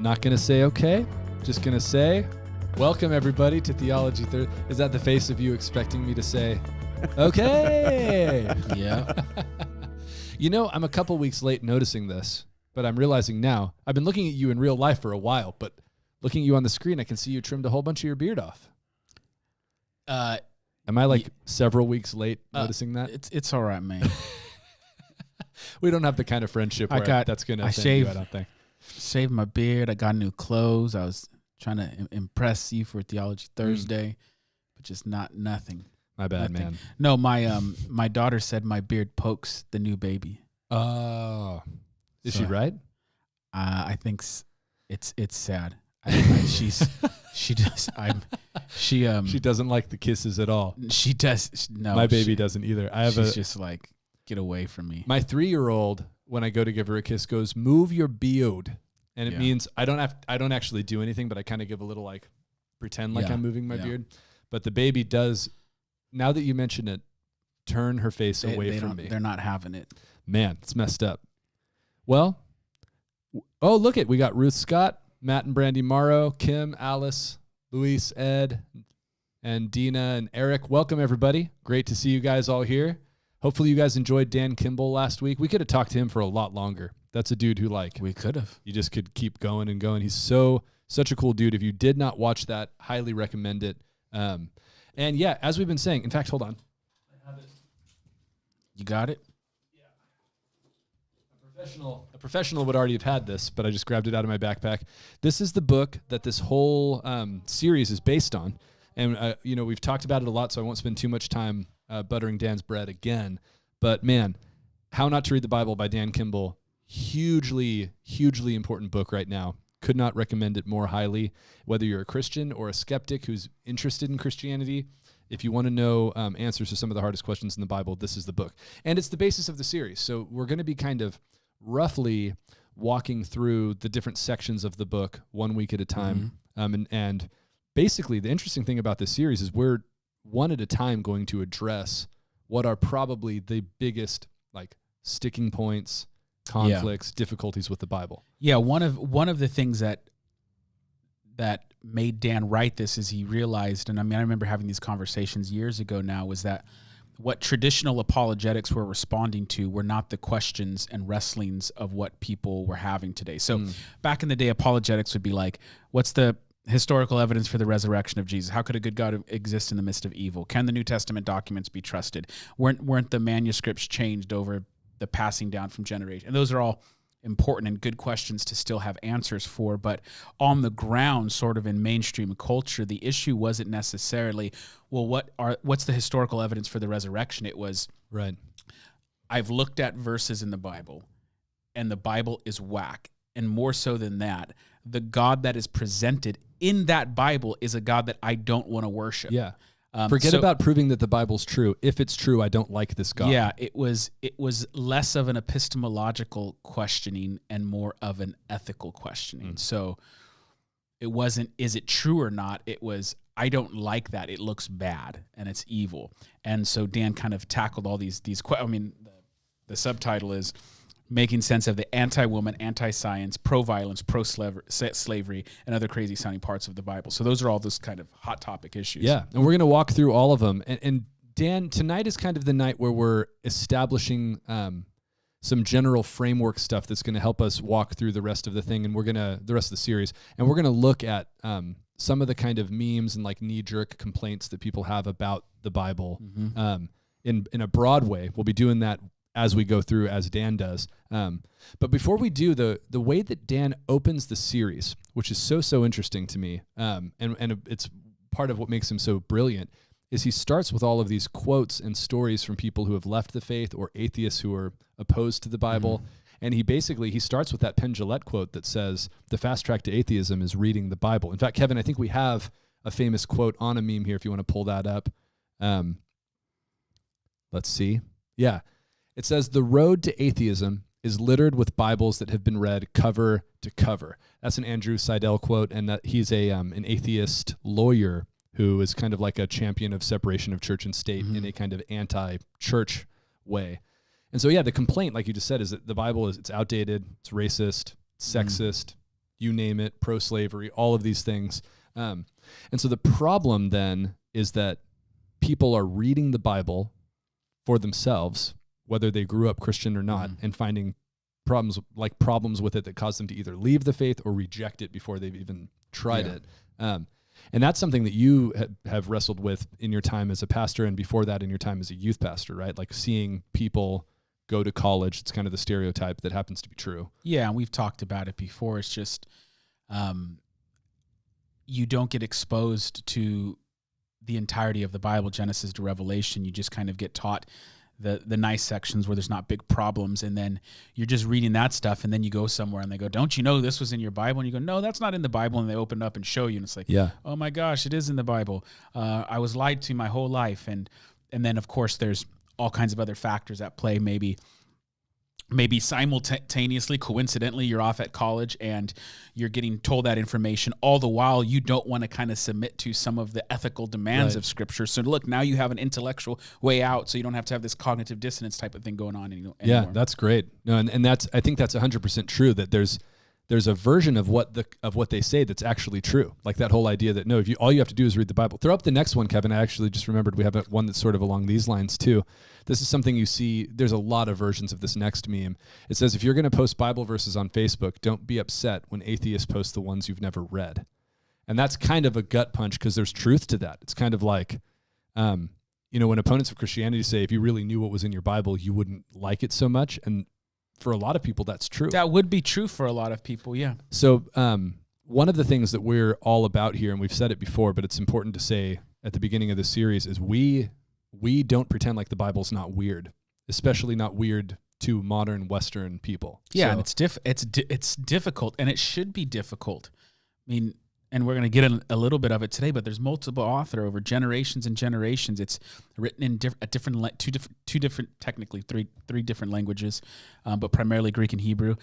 Not going to say okay. Just going to say, welcome everybody to Theology Thursday. Is that the face of you expecting me to say, okay? Yeah. You know, I'm a couple weeks late noticing this, but I'm realizing now, I've been looking at you in real life for a while, but looking at you on the screen, I can see you trimmed a whole bunch of your beard off. Am I like several weeks late noticing that? It's all right, man. We don't have the kind of friendship where that's going to offend you, I don't think. Shaved my beard. I got new clothes. I was trying to impress you for Theology Thursday, but just nothing. My bad, nothing. Man. No, my daughter said my beard pokes the new baby. Oh, is she right? I think it's sad. She doesn't like the kisses at all. She does. No, my baby doesn't either. She's just like, get away from me. My 3-year-old, when I go to give her a kiss, goes, "Move your beard," and it means I don't actually do anything, but I kind of give a little like pretend like I'm moving my beard. But the baby does. Now that you mention it, turn her face away from me. They're not having it. Man, it's messed up. Well, oh look we got Ruth Scott, Matt and Brandy Morrow, Kim, Alice, Luis, Ed, and Dina and Eric. Welcome everybody. Great to see you guys all here. Hopefully you guys enjoyed Dan Kimball last week. We could have talked to him for a lot longer. That's a dude who we could have. You just could keep going and going. He's such a cool dude. If you did not watch that, highly recommend it. And yeah, as we've been saying, in fact, hold on. I have it. You got it? Yeah. A professional would already have had this, but I just grabbed it out of my backpack. This is the book that this whole series is based on. And, we've talked about it a lot, so I won't spend too much time buttering Dan's bread again. But man, How Not to Read the Bible by Dan Kimball, hugely, hugely important book right now. Could not recommend it more highly. Whether you're a Christian or a skeptic who's interested in Christianity, if you want to know answers to some of the hardest questions in the Bible, this is the book. And it's the basis of the series. So we're going to be kind of roughly walking through the different sections of the book 1 week at a time. And basically, the interesting thing about this series is we're one at a time going to address what are probably the biggest sticking points, conflicts, difficulties with the Bible. Yeah, one of the things that made Dan write this is he realized, and I remember having these conversations years ago now, was that what traditional apologetics were responding to were not the questions and wrestlings of what people were having today. So back in the day, apologetics would be like, what's the historical evidence for the resurrection of Jesus? How could a good God exist in the midst of evil? Can the New Testament documents be trusted? Weren't the manuscripts changed over the passing down from generation? And those are all important and good questions to still have answers for. But on the ground, sort of in mainstream culture, the issue wasn't necessarily, well, what's the historical evidence for the resurrection? It was, right. I've looked at verses in the Bible, and the Bible is whack. And more so than that, the God that is presented in that Bible is a God that I don't want to worship. Yeah. Forget about proving that the Bible's true. If it's true, I don't like this God. Yeah, it was less of an epistemological questioning and more of an ethical questioning. So it wasn't, is it true or not? It was, I don't like that. It looks bad and it's evil. And so Dan kind of tackled all these the subtitle is Making Sense of the Anti-Woman, Anti-Science, Pro-Violence, Pro-Slavery, and Other Crazy Sounding Parts of the Bible. So those are all those kind of hot topic issues. Yeah, and we're going to walk through all of them. And Dan, tonight is kind of the night where we're establishing some general framework stuff that's going to help us walk through the rest of the thing, and the rest of the series. And we're going to look at some of the kind of memes and knee-jerk complaints that people have about the Bible in a broad way. We'll be doing that as we go through, as Dan does. But before we do, the way that Dan opens the series, which is so interesting to me, and it's part of what makes him so brilliant, is he starts with all of these quotes and stories from people who have left the faith or atheists who are opposed to the Bible. And he starts with that Penn Jillette quote that says, the fast track to atheism is reading the Bible. In fact, Kevin, I think we have a famous quote on a meme here if you want to pull that up. Let's see. Yeah. It says, the road to atheism is littered with Bibles that have been read cover to cover. That's an Andrew Seidel quote, and that he's an atheist lawyer who is kind of like a champion of separation of church and state in a kind of anti-church way. And so, yeah, the complaint, like you just said, is that the Bible it's outdated, it's racist, sexist, you name it, pro-slavery, all of these things. And so the problem then is that people are reading the Bible for themselves, whether they grew up Christian or not, and finding problems with it that cause them to either leave the faith or reject it before they've even tried it. And that's something that you have wrestled with in your time as a pastor, and before that in your time as a youth pastor, right? Like seeing people go to college. It's kind of the stereotype that happens to be true. Yeah, and we've talked about it before. It's just you don't get exposed to the entirety of the Bible, Genesis to Revelation. You just kind of get taught the nice sections where there's not big problems, and then you're just reading that stuff, and then you go somewhere and they go, don't you know this was in your Bible? And you go, no, that's not in the Bible, and they open it up and show you, and it's like, oh my gosh, it is in the Bible. I was lied to my whole life. And then of course there's all kinds of other factors at play. Maybe simultaneously, coincidentally, you're off at college and you're getting told that information. All the while, you don't want to kind of submit to some of the ethical demands of Scripture. So look, now you have an intellectual way out, so you don't have to have this cognitive dissonance type of thing going on anymore. Yeah, that's great. No, and that's, I think that's 100% true, that there's a version of what they say that's actually true. Like that whole idea that, no, if all you have to do is read the Bible. Throw up the next one, Kevin. I actually just remembered we have one that's sort of along these lines too. This is something you see. There's a lot of versions of this next meme. It says, if you're going to post Bible verses on Facebook, don't be upset when atheists post the ones you've never read. And that's kind of a gut punch, because there's truth to that. It's kind of like, when opponents of Christianity say, if you really knew what was in your Bible, you wouldn't like it so much. And for a lot of people, that's true. That would be true for a lot of people, yeah. So one of the things that we're all about here, and we've said it before, but it's important to say at the beginning of this series, is we don't pretend like the Bible's not weird, especially not weird to modern Western people. Yeah, and it's difficult, and it should be difficult. I mean, and we're going to get a little bit of it today, but there's multiple author over generations and generations. It's written in two different, technically three different languages, but primarily Greek and Hebrew.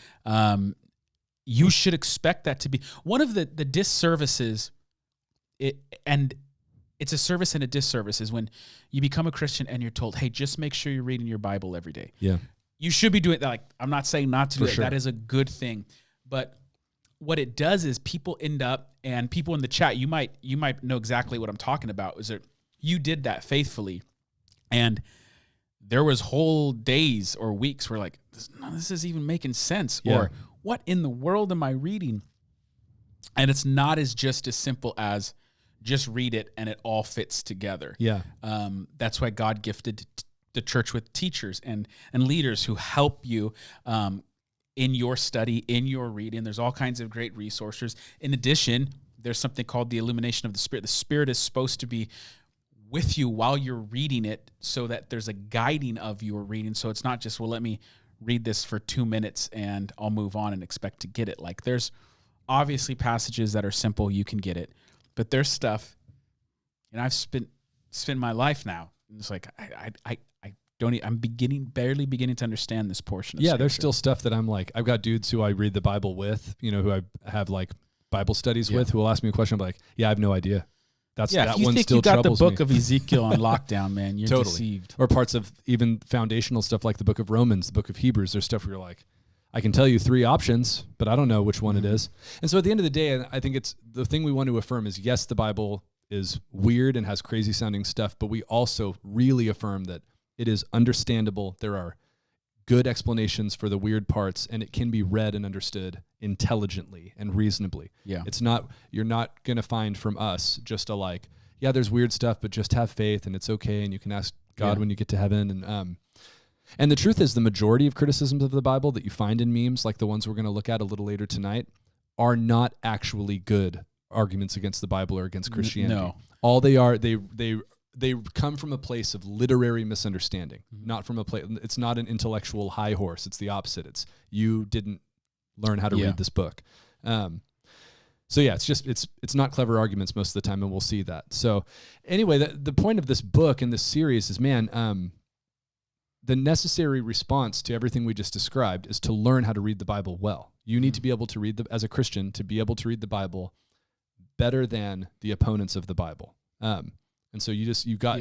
You should expect that to be one of the disservices. And it's a service and a disservice is when you become a Christian and you're told, hey, just make sure you're reading your Bible every day. Yeah, you should be doing that. Like, I'm not saying not to do it. Sure. That is a good thing, but what it does is people end up, and people in the chat, you might know exactly what I'm talking about, is that you did that faithfully, and there was whole days or weeks where like, this is even making sense, or what in the world am I reading? And it's not just as simple as just read it and it all fits together. Yeah. That's why God gifted the church with teachers and leaders who help you in your study, in your reading. There's all kinds of great resources. In addition, there's something called the illumination of the Spirit. The Spirit is supposed to be with you while you're reading it, so that there's a guiding of your reading. So it's not just, well, let me read this for 2 minutes and I'll move on and expect to get it. Like, there's obviously passages that are simple, you can get it. But there's stuff, and I've spent my life now, and it's like, I'm barely beginning to understand this portion of Scripture. There's still stuff that I'm like, I've got dudes who I read the Bible with, who I have like Bible studies with, who will ask me a question. I'm like, I have no idea. That if you one think still you got the troubles book me. of Ezekiel on lockdown, man, you're deceived. Or parts of even foundational stuff like the book of Romans, the book of Hebrews. There's stuff where you're like, I can tell you 3 options, but I don't know which one it is. And so at the end of the day, I think it's the thing we want to affirm is, yes, the Bible is weird and has crazy sounding stuff, but we also really affirm that it is understandable. There are good explanations for the weird parts, and it can be read and understood intelligently and reasonably. Yeah. You're not going to find from us just there's weird stuff, but just have faith and it's okay. And you can ask God when you get to heaven. And the truth is, the majority of criticisms of the Bible that you find in memes, like the ones we're going to look at a little later tonight, are not actually good arguments against the Bible or against Christianity. No. All they are, they come from a place of literary misunderstanding, not from a place. It's not an intellectual high horse. It's the opposite. It's you didn't learn how to read this book. It's not clever arguments most of the time, and we'll see that. So anyway, the point of this book and this series is, the necessary response to everything we just described is to learn how to read the Bible well. You need to be able to as a Christian, to be able to read the Bible better than the opponents of the Bible. And so you got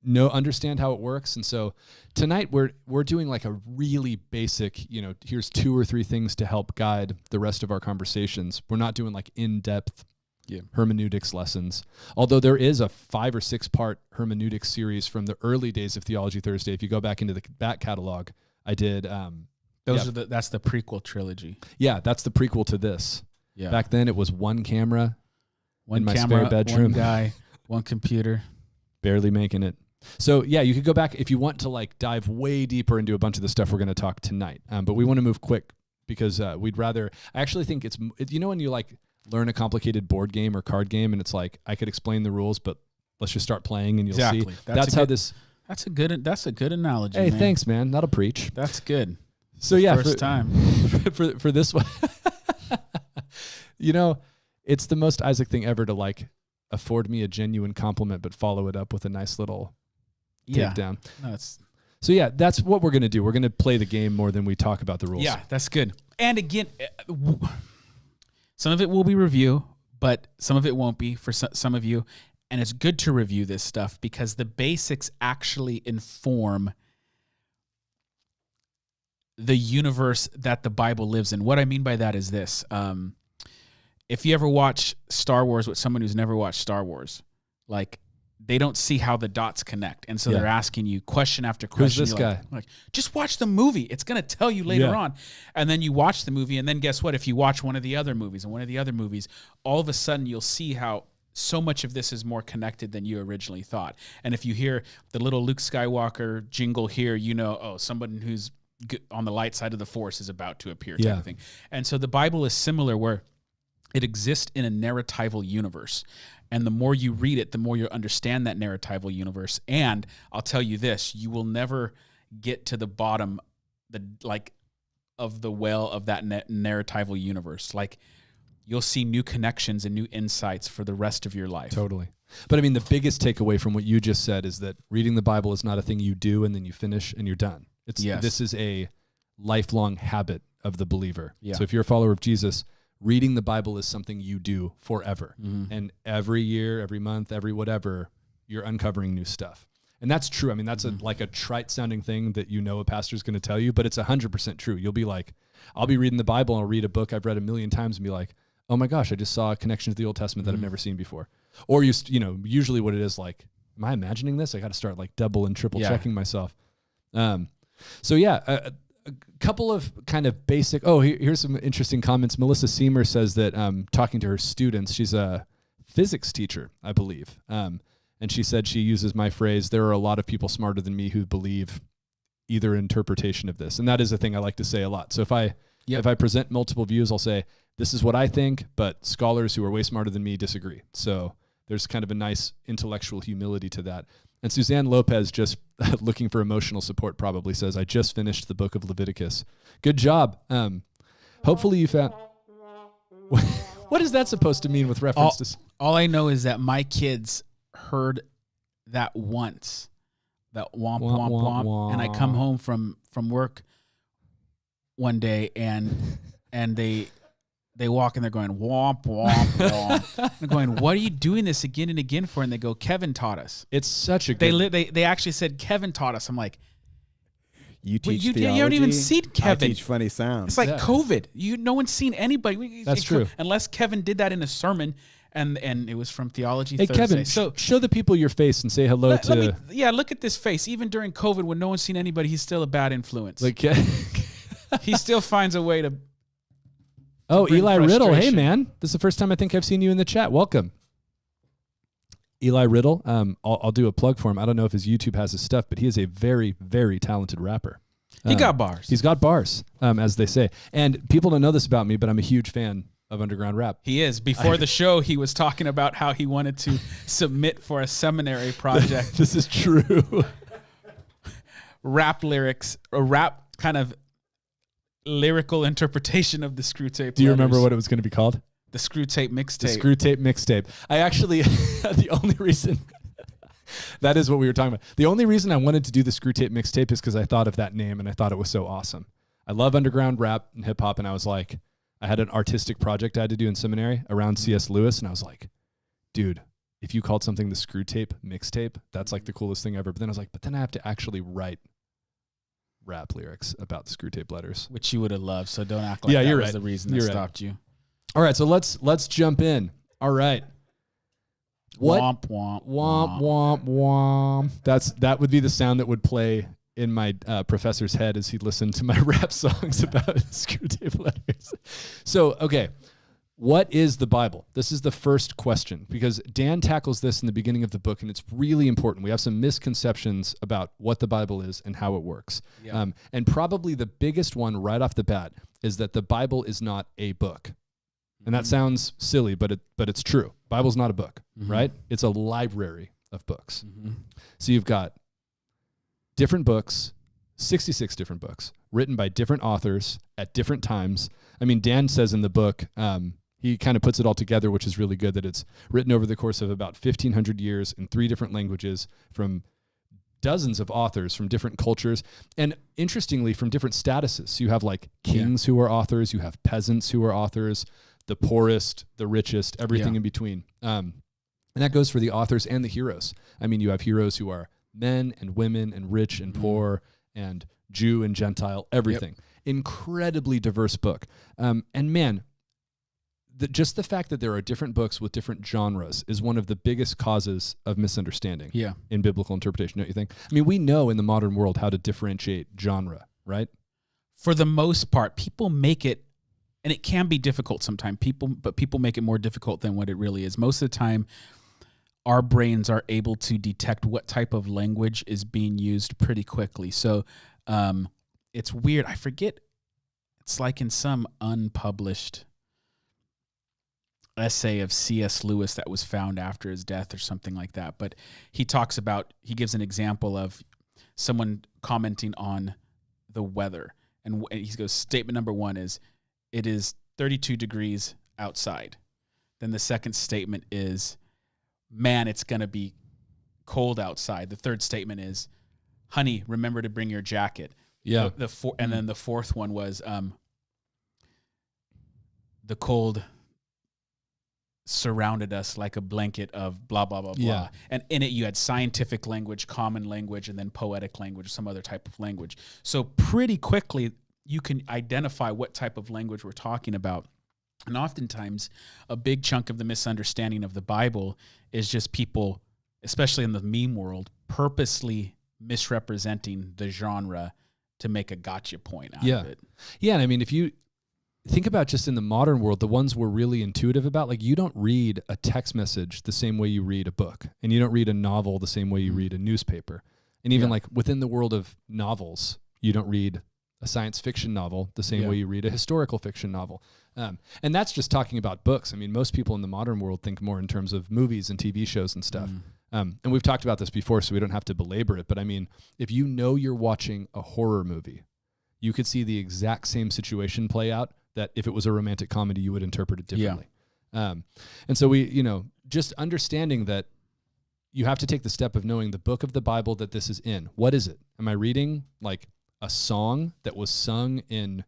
understand how it works. And so tonight we're doing like a really basic, here's 2 or 3 things to help guide the rest of our conversations. We're not doing like in-depth hermeneutics lessons. Although there is a 5 or 6 part hermeneutics series from the early days of Theology Thursday. If you go back into the back catalog, I did. That's the prequel trilogy. Yeah, that's the prequel to this. Yeah. Back then it was one camera, one in my camera, spare bedroom, one guy, one computer, barely making it. So yeah, you could go back if you want to like dive way deeper into a bunch of the stuff we're going to talk tonight. But we want to move quick because we'd rather. I actually think it's when you like learn a complicated board game or card game, and it's like I could explain the rules, but let's just start playing, and you'll see. That's how this. That's a good analogy. Hey, man. Thanks, man. That'll preach. That's good. So yeah, first time for this one, it's the most Isaac thing ever to like afford me a genuine compliment, but follow it up with a nice little takedown. No, So yeah, that's what we're gonna do. We're gonna play the game more than we talk about the rules. Yeah, that's good. And again, some of it will be review, but some of it won't be for some of you. And it's good to review this stuff because the basics actually inform the universe that the Bible lives in. What I mean by that is this. If you ever watch Star Wars with someone who's never watched Star Wars, like they don't see how the dots connect. And so they're asking you question after question. Who's this guy? Like, just watch the movie. It's going to tell you later on. And then you watch the movie. And then guess what? If you watch one of the other movies and one of the other movies, all of a sudden you'll see how so much of this is more connected than you originally thought. And if you hear the little Luke Skywalker jingle here, someone who's on the light side of the Force is about to appear type of thing. And so the Bible is similar where it exists in a narratival universe. And the more you read it, the more you understand that narratival universe. And I'll tell you this, you will never get to the bottom of the well of that narratival universe. Like you'll see new connections and new insights for the rest of your life. Totally. But I mean, the biggest takeaway from what you just said is that reading the Bible is not a thing you do and then you finish and you're done. This is a lifelong habit of the believer. Yeah. So if you're a follower of Jesus, reading the Bible is something you do forever. Mm-hmm. And every year, every month, every whatever, you're uncovering new stuff. And that's true. I mean, that's like a trite sounding thing that a pastor's going to tell you, but it's 100% true. You'll be like, I'll be reading the Bible and I'll read a book I've read 1,000,000 times and be like, oh my gosh, I just saw a connection to the Old Testament that I've never seen before. Or usually what it is like, am I imagining this? I got to start like double and triple checking myself. A couple of kind of basic. Here's some interesting comments. Melissa Seymour says that talking to her students, she's a physics teacher, I believe, and she said she uses my phrase, there are a lot of people smarter than me who believe either interpretation of this. And that is a thing I like to say a lot. So if I present multiple views, I'll say, this is what I think, but scholars who are way smarter than me disagree. So there's kind of a nice intellectual humility to that. And Suzanne Lopez, just looking for emotional support, probably says, I just finished the book of Leviticus. Good job. Hopefully you found... What is that supposed to mean with reference to... All I know is that my kids heard that once, that womp, womp, womp, womp. And I come home from work one day and they walk and they're going, womp, womp, womp. I'm going, what are you doing this again and again for? And they go, Kevin taught us. It's such a good... They actually said, Kevin taught us. I'm like... You teach theology? You haven't even seen Kevin. I teach funny sounds. It's like COVID. No one's seen anybody. That's true. Unless Kevin did that in a sermon, and it was from Theology Hey, Thursday. Kevin, show the people your face and say hello to... look at this face. Even during COVID, when no one's seen anybody, he's still a bad influence. He still finds a way to... Oh, Eli Riddle. Hey, man. This is the first time I think I've seen you in the chat. Welcome. Eli Riddle. I'll do a plug for him. I don't know if his YouTube has his stuff, but he is a very, very talented rapper. He got bars. He's got bars, as they say. And people don't know this about me, but I'm a huge fan of underground rap. He is. Before the show, he was talking about how he wanted to submit for a seminary project. This is true. Rap lyrics, or rap kind of lyrical interpretation of the Screw Tape. Do you remember what it was going to be called? The Screw Tape Mixtape. The Screw Tape Mixtape. I actually, the only reason, that is what we were talking about. The only reason I wanted to do the Screw Tape Mixtape is because I thought of that name and I thought it was so awesome. I love underground rap and hip hop, and I was like, I had an artistic project I had to do in seminary around C.S. Lewis, and I was like, dude, if you called something the Screw Tape mixtape, that's like the coolest thing ever. But then I was like, but then I have to actually write rap lyrics about the Screw Tape Letters, which you would have loved. So don't act like Yeah, that you're was right. the reason that You're right. stopped you. All right, so let's jump in. All right. What? Womp womp Womp womp womp. That would be the sound that would play in my professor's head as he listened to my rap songs about Screw Tape Letters. So, okay, what is the Bible? This is the first question, because Dan tackles this in the beginning of the book, and it's really important. We have some misconceptions about what the Bible is and how it works. Yeah. And probably the biggest one right off the bat is that the Bible is not a book. And that sounds silly, but it's true. Bible's not a book, right? It's a library of books. So you've got different books, 66 different books, written by different authors at different times. I mean, Dan says in the book, he kind of puts it all together, which is really good, that it's written over the course of about 1,500 years in 3 different languages from dozens of authors from different cultures, and interestingly, from different statuses. So you have like kings who are authors, you have peasants who are authors, the poorest, the richest, everything in between. And that goes for the authors and the heroes. I mean, you have heroes who are men and women and rich and poor and Jew and Gentile, everything. Incredibly diverse book. And man, just the fact that there are different books with different genres is one of the biggest causes of misunderstanding in biblical interpretation, don't you think? I mean, we know in the modern world how to differentiate genre, right? For the most part, people make it, and it can be difficult sometimes, but people make it more difficult than what it really is. Most of the time, our brains are able to detect what type of language is being used pretty quickly. So it's weird. I forget. It's like in some unpublished essay of C.S. Lewis that was found after his death or something like that. But he gives an example of someone commenting on the weather. And he goes, statement number 1 is, it is 32 degrees outside. Then the second statement is, man, it's going to be cold outside. The third statement is, honey, remember to bring your jacket. Yeah. And then the fourth one was, the cold surrounded us like a blanket of blah, blah, blah, blah. Yeah. And in it, you had scientific language, common language, and then poetic language, some other type of language. So pretty quickly, you can identify what type of language we're talking about. And oftentimes, a big chunk of the misunderstanding of the Bible is just people, especially in the meme world, purposely misrepresenting the genre to make a gotcha point out of it. Yeah, and I mean, if you think about just in the modern world, the ones we're really intuitive about, like you don't read a text message the same way you read a book, and you don't read a novel the same way you read a newspaper. And even like within the world of novels, you don't read a science fiction novel the same way you read a historical fiction novel. And that's just talking about books. I mean, most people in the modern world think more in terms of movies and TV shows and stuff. And we've talked about this before, so we don't have to belabor it. But I mean, if you know you're watching a horror movie, you could see the exact same situation play out that if it was a romantic comedy, you would interpret it differently. And so just understanding that you have to take the step of knowing the book of the Bible that this is in. What is it? Am I reading like a song that was sung in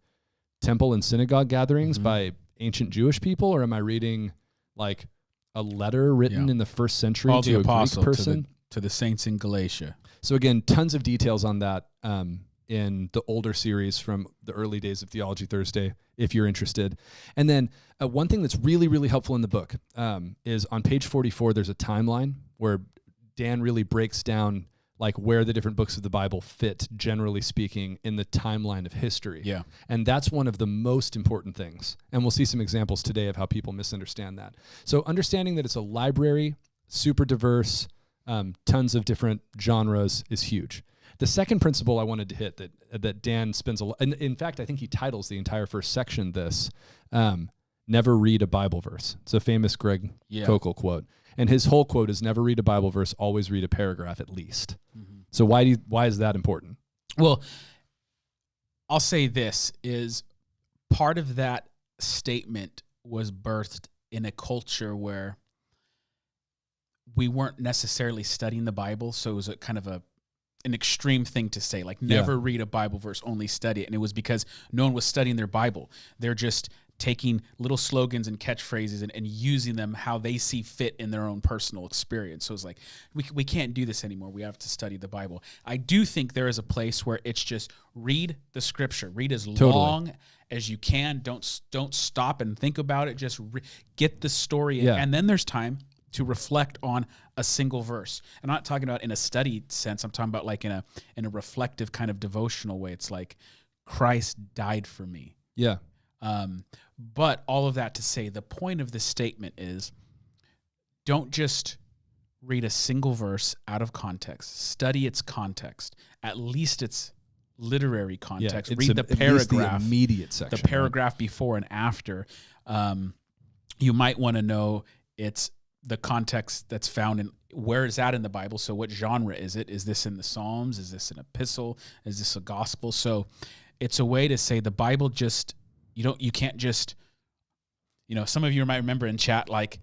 temple and synagogue gatherings by ancient Jewish people, or am I reading like a letter written in the first century Paul to the a apostle Greek person? to the saints in Galatia. So again, tons of details on that in the older series from the early days of Theology Thursday, if you're interested. And then one thing that's really, really helpful in the book is on page 44, there's a timeline where Dan really breaks down like where the different books of the Bible fit, generally speaking, in the timeline of history. Yeah. And that's one of the most important things. And we'll see some examples today of how people misunderstand that. So understanding that it's a library, super diverse, tons of different genres is huge. The second principle I wanted to hit that Dan spends a lot, and in fact, I think he titles the entire first section this, never read a Bible verse. It's a famous Greg Koukl quote. And his whole quote is never read a Bible verse, always read a paragraph at least. So why is that important? Well, I'll say this is part of that statement was birthed in a culture where we weren't necessarily studying the Bible. So it was a kind of an extreme thing to say, like never read a Bible verse, only study it. And it was because no one was studying their Bible. They're just taking little slogans and catchphrases and using them how they see fit in their own personal experience. So it's like, we can't do this anymore. We have to study the Bible. I do think there is a place where it's just read the scripture. Read as long as you can. Don't stop and think about it. Just get the story in. And then there's time to reflect on a single verse. I'm not talking about in a study sense. I'm talking about like in a reflective kind of devotional way. It's like Christ died for me. Yeah. But all of that to say, the point of this statement is don't just read a single verse out of context. Study its context, at least its literary context. Read the paragraph, the immediate section, the paragraph before and after. You might want to know it's the context that's found in where is that in the Bible. So what genre is it? Is this in the Psalms? Is this an epistle? Is this a gospel? So it's a way to say the Bible just, you can't just, some of you might remember in chat, like,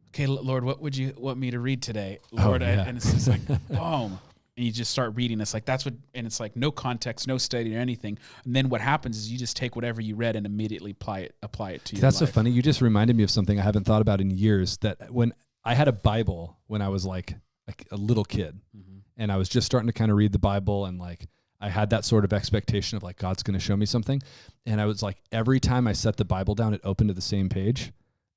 okay, Lord, what would you want me to read today? Lord, and it's just like, boom. And you just start reading. It's like, and it's like no context, no study or anything. And then what happens is you just take whatever you read and immediately apply it to your life. That's so funny. You just reminded me of something I haven't thought about in years, that when I had a Bible when I was like a little kid, and I was just starting to kind of read the Bible, and like, I had that sort of expectation of like, God's going to show me something. And I was like, every time I set the Bible down, it opened to the same page.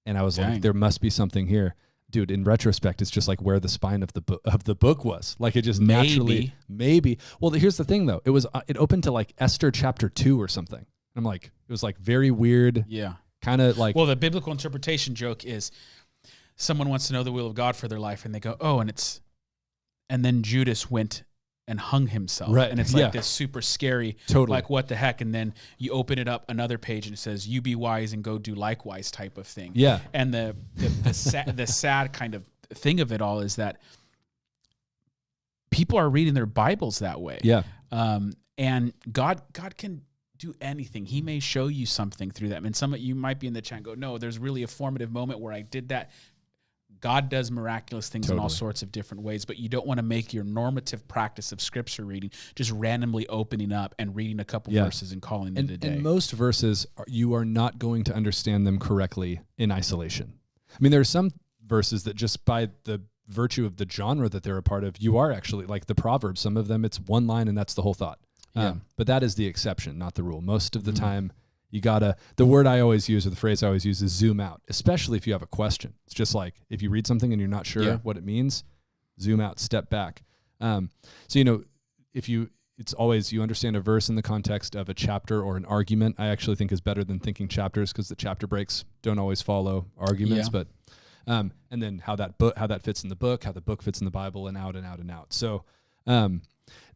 And I was like, there must be something here. Dude, in retrospect, it's just like where the spine of the book was. Like it just naturally, maybe. Well, here's the thing though. It opened to like Esther chapter 2 or something. I'm like, it was like very weird. Yeah. Kind of like. Well, the biblical interpretation joke is someone wants to know the will of God for their life, and they go, and then Judas went and hung himself. Right. And it's like this super scary, like what the heck? And then you open it up another page and it says, you be wise and go do likewise type of thing. Yeah. And the sad kind of thing of it all is that people are reading their Bibles that way. Yeah. And God can do anything. He may show you something through that. And some of you might be in the chat and go, no, there's really a formative moment where I did that. God does miraculous things in all sorts of different ways, but you don't want to make your normative practice of scripture reading just randomly opening up and reading a couple verses and calling it a day. And most verses, you are not going to understand them correctly in isolation. I mean, there are some verses that just by the virtue of the genre that they're a part of, you are actually, like the Proverbs, some of them it's one line and that's the whole thought. But that is the exception, not the rule. Most of the time, the word I always use, or the phrase I always use, is zoom out, especially if you have a question. It's just like, if you read something and you're not sure what it means, zoom out, step back. So, it's always, you understand a verse in the context of a chapter or an argument, I actually think is better than thinking chapters, because the chapter breaks don't always follow arguments, but, and then how that fits in the book, how the book fits in the Bible, and out and out and out. So,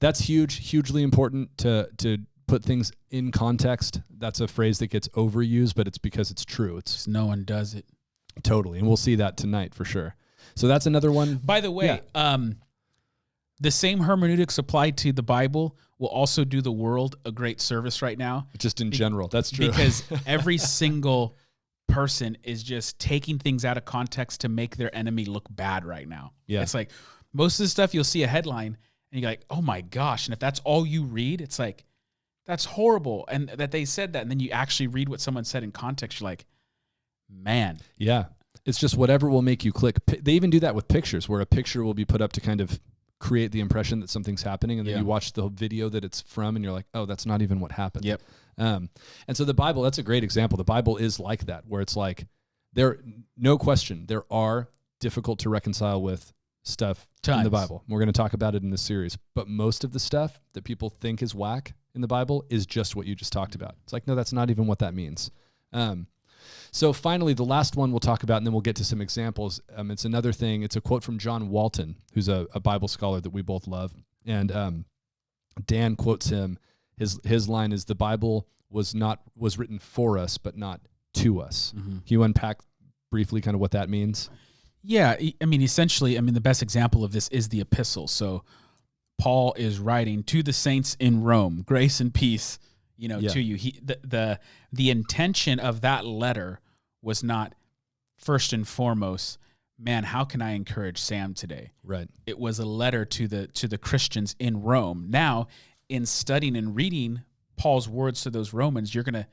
that's hugely important to put things in context. That's a phrase that gets overused, but it's because it's true. It's no one does it. Totally. And we'll see that tonight for sure. So that's another one. By the way, the same hermeneutics applied to the Bible will also do the world a great service right now. Just in general. That's true. Because every single person is just taking things out of context to make their enemy look bad right now. Yeah. It's like most of the stuff you'll see a headline and you're like, oh my gosh. And if that's all you read, it's like, that's horrible. And that they said that. And then you actually read what someone said in context. You're like, man. Yeah. It's just whatever will make you click. They even do that with pictures, where a picture will be put up to kind of create the impression that something's happening. And then you watch the video that it's from and you're like, oh, that's not even what happened. Yep. And so the Bible, that's a great example. The Bible is like that, where it's like, no question, there are difficult to reconcile with stuff in the Bible. We're going to talk about it in this series. But most of the stuff that people think is whack in the Bible is just what you just talked about. It's like, no, that's not even what that means. So finally, the last one we'll talk about, and then we'll get to some examples. It's another thing. It's a quote from John Walton, who's a Bible scholar that we both love. And Dan quotes him. His line is, the Bible was written for us, but not to us. Mm-hmm. Can you unpack briefly kind of what that means? Yeah, I mean, essentially, the best example of this is the epistle. So Paul is writing to the saints in Rome, grace and peace, to you. The intention of that letter was not first and foremost, man, how can I encourage Sam today? Right. It was a letter to the Christians in Rome. Now, in studying and reading Paul's words to those Romans, you're going to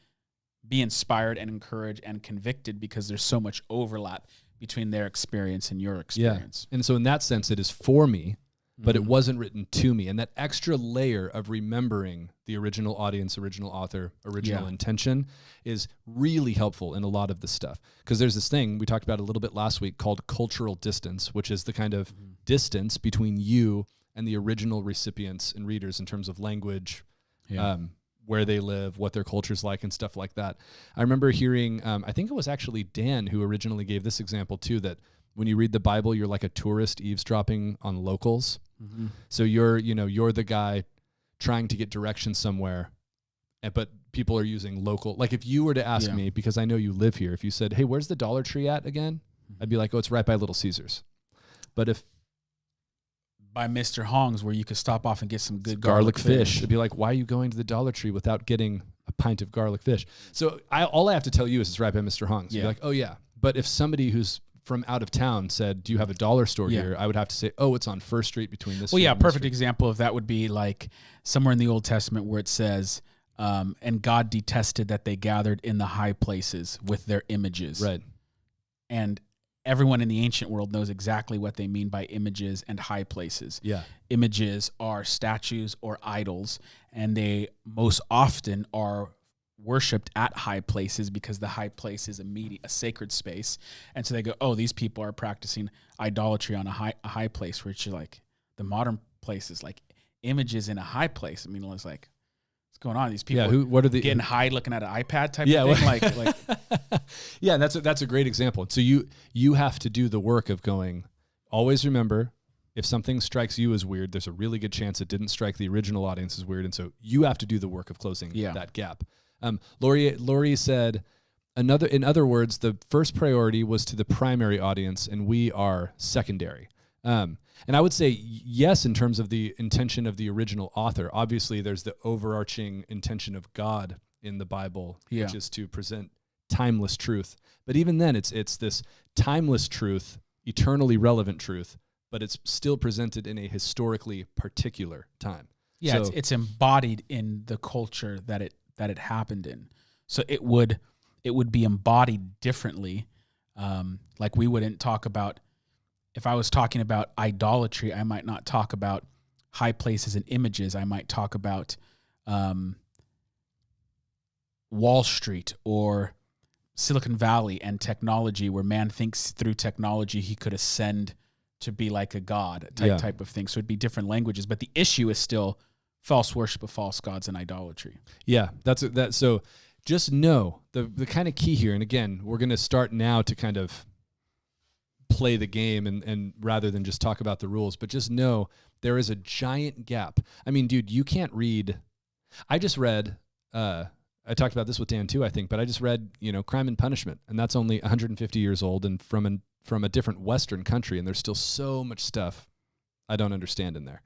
be inspired and encouraged and convicted because there's so much overlap between their experience and your experience. And so in that sense, it is for me, but it wasn't written to me. And that extra layer of remembering the original audience, original author, original intention is really helpful in a lot of this stuff. Because there's this thing we talked about a little bit last week called cultural distance, which is the kind of distance between you and the original recipients and readers in terms of language, where they live, what their culture's like, and stuff like that. I remember hearing, I think it was actually Dan who originally gave this example too, that when you read the Bible, you're like a tourist eavesdropping on locals. So you're the guy trying to get directions somewhere, but people are using local. Like if you were to ask me, because I know you live here, if you said, hey, where's the Dollar Tree at again? I'd be like, oh, it's right by Little Caesars. But if by Mr. Hong's, where you could stop off and get some good garlic fish, it'd be like, why are you going to the Dollar Tree without getting a pint of garlic fish? So all I have to tell you is it's right by Mr. Hong's. You'd be like, oh yeah. But if somebody who's from out of town said, do you have a dollar store here? I would have to say, oh, it's on First Street between this. Well, perfect example of that would be like somewhere in the Old Testament where it says, and God detested that they gathered in the high places with their images. Right. And everyone in the ancient world knows exactly what they mean by images and high places. Yeah. Images are statues or idols, and they most often are worshipped at high places because the high place is a sacred space. And so they go, oh, these people are practicing idolatry on a high place, which is like the modern place is like images in a high place. I mean, it's like, what's going on? These people what are they getting high looking at an iPad type of thing? Like yeah, that's a great example. So you have to do the work of going, always remember, if something strikes you as weird, there's a really good chance it didn't strike the original audience as weird. And so you have to do the work of closing that gap. Lori said, in other words, the first priority was to the primary audience, and we are secondary. And I would say yes, in terms of the intention of the original author. Obviously, there's the overarching intention of God in the Bible, which is to present timeless truth. But even then, it's this timeless truth, eternally relevant truth, but it's still presented in a historically particular time. Yeah, so it's embodied in the culture that it happened in. So it would be embodied differently. Like we wouldn't talk about, if I was talking about idolatry, I might not talk about high places and images. I might talk about Wall Street or Silicon Valley and technology, where man thinks through technology he could ascend to be like a god type of thing. So it'd be different languages, but the issue is still false worship of false gods and idolatry. Yeah, so just know the kind of key here, and again, we're going to start now to kind of play the game and rather than just talk about the rules, but just know there is a giant gap. I mean, dude, you can't read. I just read, I talked about this with Dan too, I think, but I just read, Crime and Punishment, and that's only 150 years old and from a different Western country, and there's still so much stuff I don't understand in there.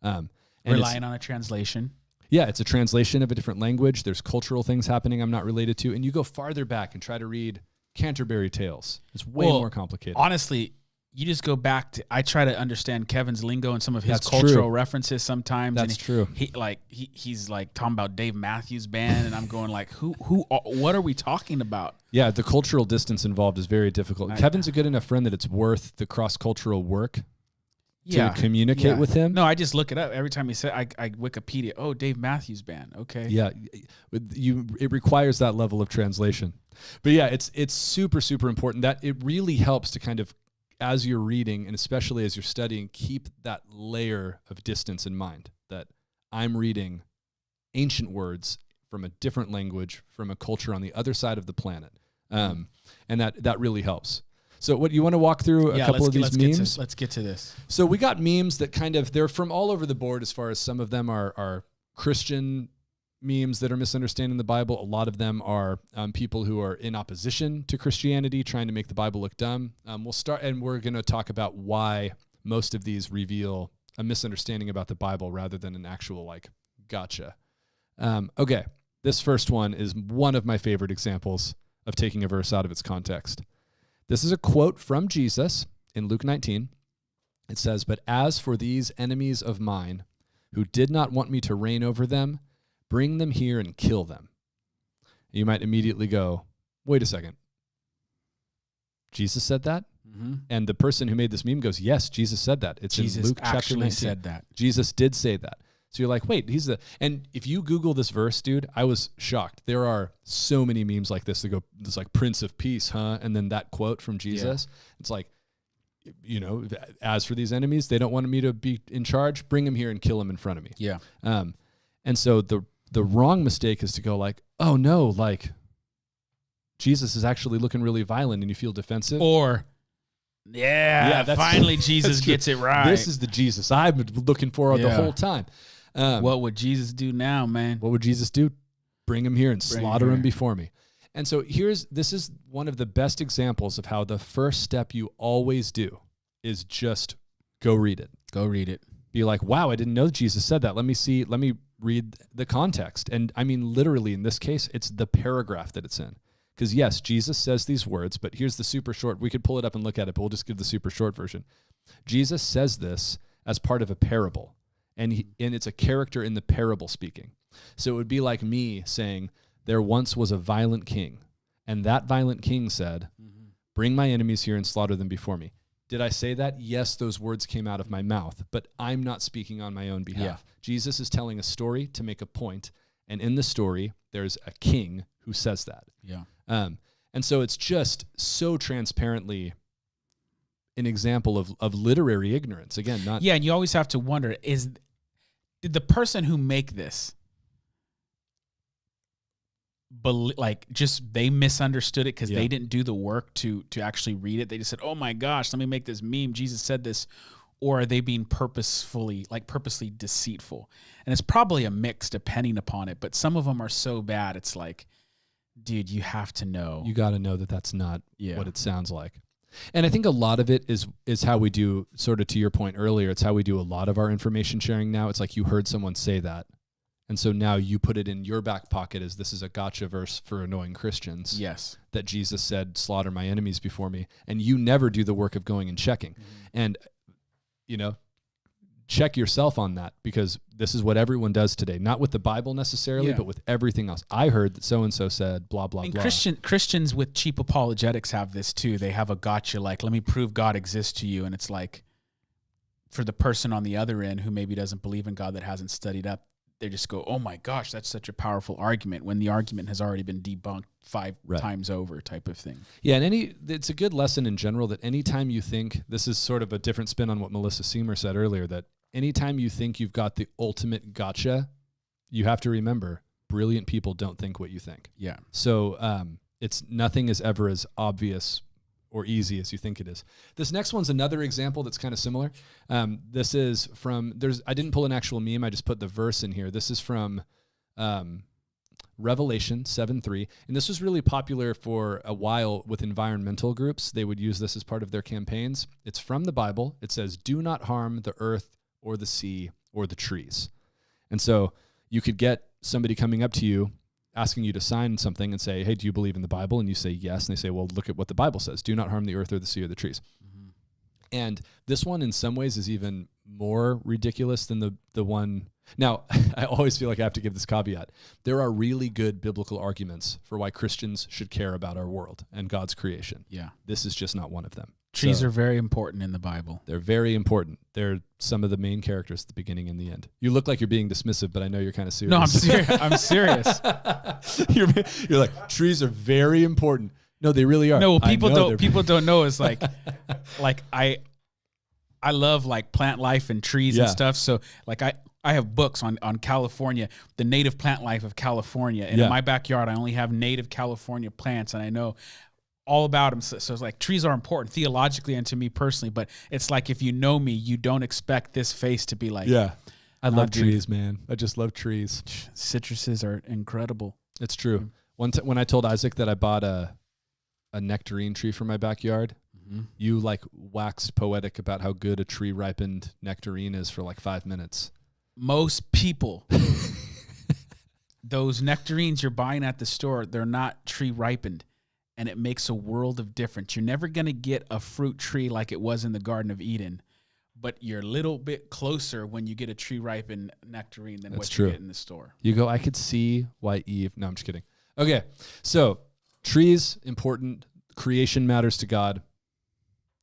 And relying on a translation. Yeah, it's a translation of a different language. There's cultural things happening I'm not related to. And you go farther back and try to read Canterbury Tales. It's way more complicated. Honestly, you just go back to, I try to understand Kevin's lingo and some of his cultural references sometimes. That's true. He's like talking about Dave Matthews Band, and I'm going like, what are we talking about? Yeah, the cultural distance involved is very difficult. Kevin's a good enough friend that it's worth the cross-cultural work to communicate with him. No, I just look it up every time he said. I Wikipedia. Oh, Dave Matthews Band. Okay. Yeah, it requires that level of translation. But yeah, it's super super important that it really helps to kind of, as you're reading and especially as you're studying, keep that layer of distance in mind. That I'm reading ancient words from a different language, from a culture on the other side of the planet, and that really helps. So what you want to walk through a couple of these memes? Let's get to this. So we got memes that they're from all over the board, as far as some of them are Christian memes that are misunderstanding the Bible. A lot of them are people who are in opposition to Christianity, trying to make the Bible look dumb. We'll start, and we're going to talk about why most of these reveal a misunderstanding about the Bible rather than an actual gotcha. Okay, this first one is one of my favorite examples of taking a verse out of its context. This is a quote from Jesus in Luke 19. It says, "But as for these enemies of mine who did not want me to reign over them, bring them here and kill them." You might immediately go, wait a second. Jesus said that? Mm-hmm. And the person who made this meme goes, yes, Jesus said that. It's Jesus in Luke chapter actually 19. said that. Jesus did say that. So you're like, wait, and if you Google this verse, dude, I was shocked. There are so many memes like this that go, it's like Prince of Peace, huh? And then that quote from Jesus, it's like, as for these enemies, they don't want me to be in charge. Bring them here and kill them in front of me. Yeah. And so the wrong mistake is to go like, oh no, like Jesus is actually looking really violent and you feel defensive. Or, that's finally true. Jesus That's true. gets it right. This is the Jesus I've been looking for the whole time. What would Jesus do now, man? What would Jesus do? Bring him here and slaughter him him before me. And so this is one of the best examples of how the first step you always do is just go read it. Go read it. Be like, wow, I didn't know Jesus said that. Let me read the context. And I mean, literally in this case, it's the paragraph that it's in. Because yes, Jesus says these words, but here's the super short. We could pull it up and look at it, but we'll just give the super short version. Jesus says this as part of a parable. And it's a character in the parable speaking. So it would be like me saying, there once was a violent king, and that violent king said, bring my enemies here and slaughter them before me. Did I say that? Yes, those words came out of my mouth, but I'm not speaking on my own behalf. Yeah. Jesus is telling a story to make a point, and in the story, there's a king who says that. Yeah. And so it's just so transparently an example of literary ignorance. Again, not... Yeah, and you always have to wonder, did the person who make this, they misunderstood it because they didn't do the work to actually read it? They just said, oh my gosh, let me make this meme. Jesus said this. Or are they being purposely deceitful? And it's probably a mix depending upon it, but some of them are so bad, it's like, dude, you have to know. You got to know that that's not what it sounds like. And I think a lot of it is how we do, sort of to your point earlier, it's how we do a lot of our information sharing now. It's like you heard someone say that, and so now you put it in your back pocket as this is a gotcha verse for annoying Christians. Yes. That Jesus said, slaughter my enemies before me, and you never do the work of going and checking. And, check yourself on that, because this is what everyone does today. Not with the Bible necessarily, but with everything else. I heard that so-and-so said blah, blah, blah. Christians with cheap apologetics have this too. They have a gotcha, like, let me prove God exists to you. And it's like, for the person on the other end who maybe doesn't believe in God, that hasn't studied up, they just go, oh my gosh, that's such a powerful argument, when the argument has already been debunked 5 times over, type of thing. Yeah, and it's a good lesson in general that anytime you think, this is sort of a different spin on what Melissa Seymour said earlier, that anytime you think you've got the ultimate gotcha, you have to remember, brilliant people don't think what you think. Yeah. So it's nothing is ever as obvious or easy as you think it is. This next one's another example that's kind of similar. This is from, I didn't pull an actual meme, I just put the verse in here. This is from Revelation 7:3, and this was really popular for a while with environmental groups. They would use this as part of their campaigns. It's from the Bible. It says, do not harm the earth or the sea or the trees. And so you could get somebody coming up to you asking you to sign something and say, hey, do you believe in the Bible? And you say yes. And they say, well, look at what the Bible says. Do not harm the earth or the sea or the trees. And this one in some ways is even more ridiculous than the one. Now, I always feel like I have to give this caveat. There are really good biblical arguments for why Christians should care about our world and God's creation. Yeah. This is just not one of them. Trees are very important in the Bible. They're very important. They're some of the main characters at the beginning and the end. You look like you're being dismissive, but I know you're kind of serious. No, I'm serious. I'm serious. You're like, trees are very important. No, they really are. No, people don't know. It's like I love like plant life and trees and stuff. So like I have books on California, the native plant life of California. And in my backyard, I only have native California plants, and I know all about them. So it's like, trees are important theologically and to me personally, but it's like, if you know me, you don't expect this face to be like, I love trees, man. I just love trees. Citruses are incredible. It's true. When I told Isaac that I bought a nectarine tree for my backyard, you like waxed poetic about how good a tree ripened nectarine is for like 5 minutes. Most people, those nectarines you're buying at the store, they're not tree ripened. And it makes a world of difference. You're never going to get a fruit tree like it was in the Garden of Eden, but you're a little bit closer when you get a tree ripened nectarine than what you get in the store. You go, I could see why Eve, no, I'm just kidding. Okay, so trees, important. Creation matters to God.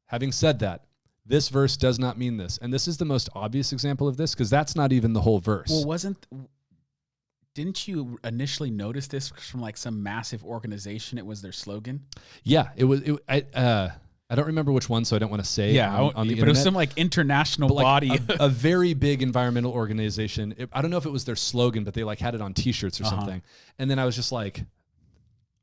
Having said that, this verse does not mean this. And this is the most obvious example of this because that's not even the whole verse. Well, didn't you initially notice this from like some massive organization? It was their slogan. Yeah, it was. I don't remember which one, so I don't want to say on the internet. But it was some like international body. A very big environmental organization. I don't know if it was their slogan, but they like had it on T-shirts or something. And then I was just like,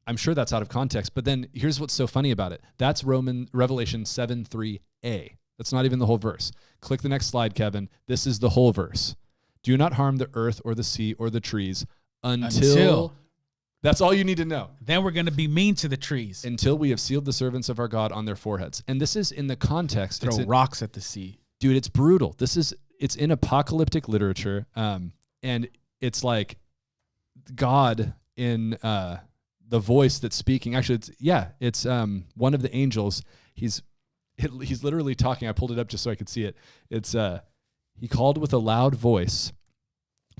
I'm sure that's out of context. But then here's what's so funny about it. That's Revelation 7:3a. That's not even the whole verse. Click the next slide, Kevin. This is the whole verse. Do not harm the earth or the sea or the trees until that's all you need to know. Then we're going to be mean to the trees. Until we have sealed the servants of our God on their foreheads. And this is in the context. Throw rocks at the sea. Dude, it's brutal. It's in apocalyptic literature. And it's like God in the voice that's speaking. Actually, it's one of the angels. He's literally talking. I pulled it up just so I could see it. It's he called with a loud voice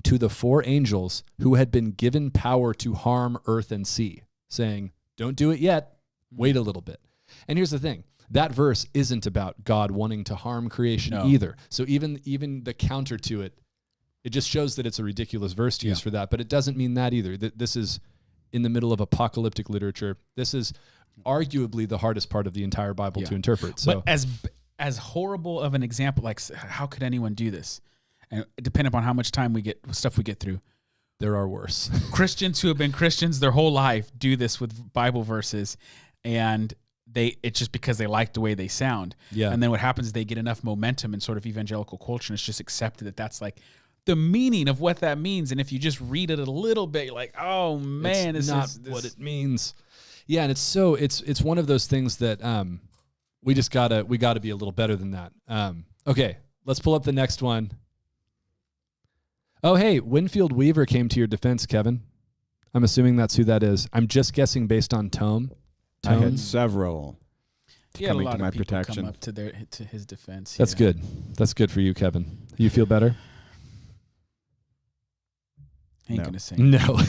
to the 4 angels who had been given power to harm earth and sea, saying, don't do it yet. Wait a little bit. And here's the thing. That verse isn't about God wanting to harm creation either. So even the counter to it, it just shows that it's a ridiculous verse to use for that, but it doesn't mean that either. This is in the middle of apocalyptic literature. This is arguably the hardest part of the entire Bible to interpret. So, but as horrible of an example, like how could anyone do this? And depending upon how much time we get through, there are worse. Christians who have been Christians their whole life do this with Bible verses, and it's just because they like the way they sound. Yeah. And then what happens is they get enough momentum in sort of evangelical culture, and it's just accepted that that's like the meaning of what that means. And if you just read it a little bit, you're like, oh man, it's this not is what it means. Yeah, and it's one of those things that we gotta be a little better than that. Okay, let's pull up the next one. Oh, hey, Winfield Weaver came to your defense, Kevin. I'm assuming that's who that is. I'm just guessing based on tone. I had several a coming lot to of my people protection. come up to his defense. That's good. That's good for you, Kevin. You feel better? Ain't No. gonna say No.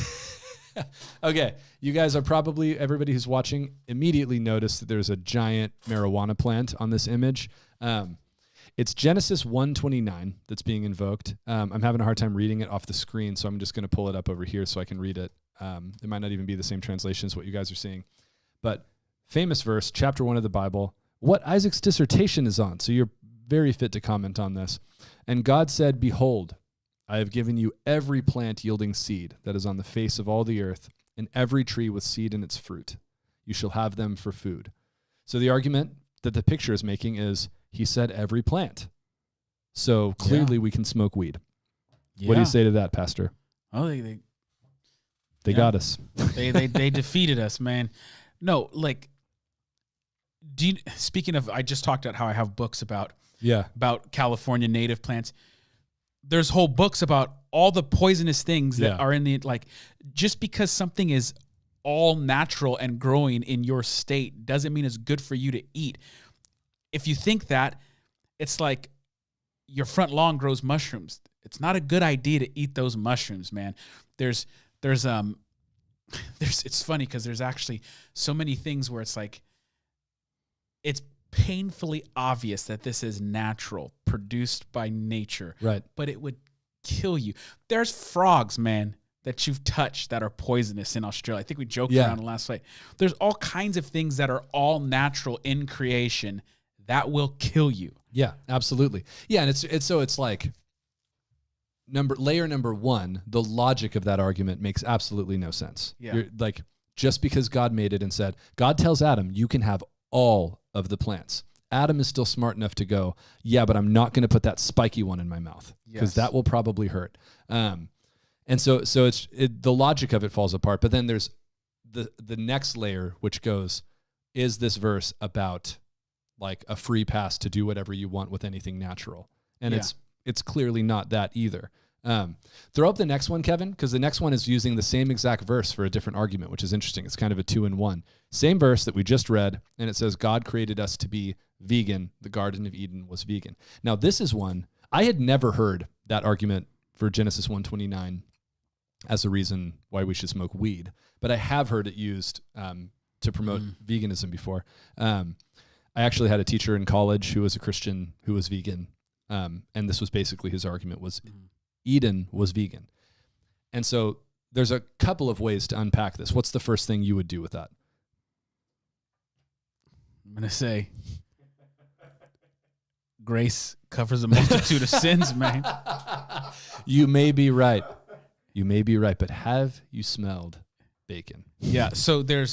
Okay, you guys are probably, everybody who's watching immediately noticed that there's a giant marijuana plant on this image. It's Genesis 1:29 that's being invoked. I'm having a hard time reading it off the screen, so I'm just going to pull it up over here so I can read it. It might not even be the same translation as what you guys are seeing. But famous verse, chapter 1 of the Bible, what Isaac's dissertation is on. So you're very fit to comment on this. And God said, behold, I have given you every plant yielding seed that is on the face of all the earth, and every tree with seed in its fruit. You shall have them for food. So the argument that the picture is making is, he said every plant. So clearly we can smoke weed. Yeah. What do you say to that, Pastor? Oh, They got us. they defeated us, man. No, like, speaking of, I just talked about how I have books about California native plants. There's whole books about all the poisonous things that are in the, like, just because something is all natural and growing in your state doesn't mean it's good for you to eat. If you think that, it's like your front lawn grows mushrooms. It's not a good idea to eat those mushrooms, man. It's funny because there's actually so many things where it's like, it's painfully obvious that this is natural, produced by nature. Right. But it would kill you. There's frogs, man, that you've touched that are poisonous in Australia. I think we joked around last night. There's all kinds of things that are all natural in creation that will kill you. Yeah, absolutely. Yeah, and it's like layer number 1, the logic of that argument makes absolutely no sense. Yeah. You're like, just because God made it and said, God tells Adam, you can have all of the plants. Adam is still smart enough to go, yeah, but I'm not going to put that spiky one in my mouth because that will probably hurt. And so the logic of it falls apart. But then there's the next layer, which goes, is this verse about like a free pass to do whatever you want with anything natural? And it's clearly not that either. Throw up the next one, Kevin, because the next one is using the same exact verse for a different argument, which is interesting. It's kind of a 2-in-1. Same verse that we just read, and it says, God created us to be vegan. The Garden of Eden was vegan. Now, this is one, I had never heard that argument for Genesis 1:29 as a reason why we should smoke weed. But I have heard it used to promote veganism before. I actually had a teacher in college who was a Christian who was vegan. And this was basically his argument was Eden was vegan. And so there's a couple of ways to unpack this. What's the first thing you would do with that? I'm going to say grace covers a multitude of sins, man. You may be right. You may be right, but have you smelled bacon? Yeah, so there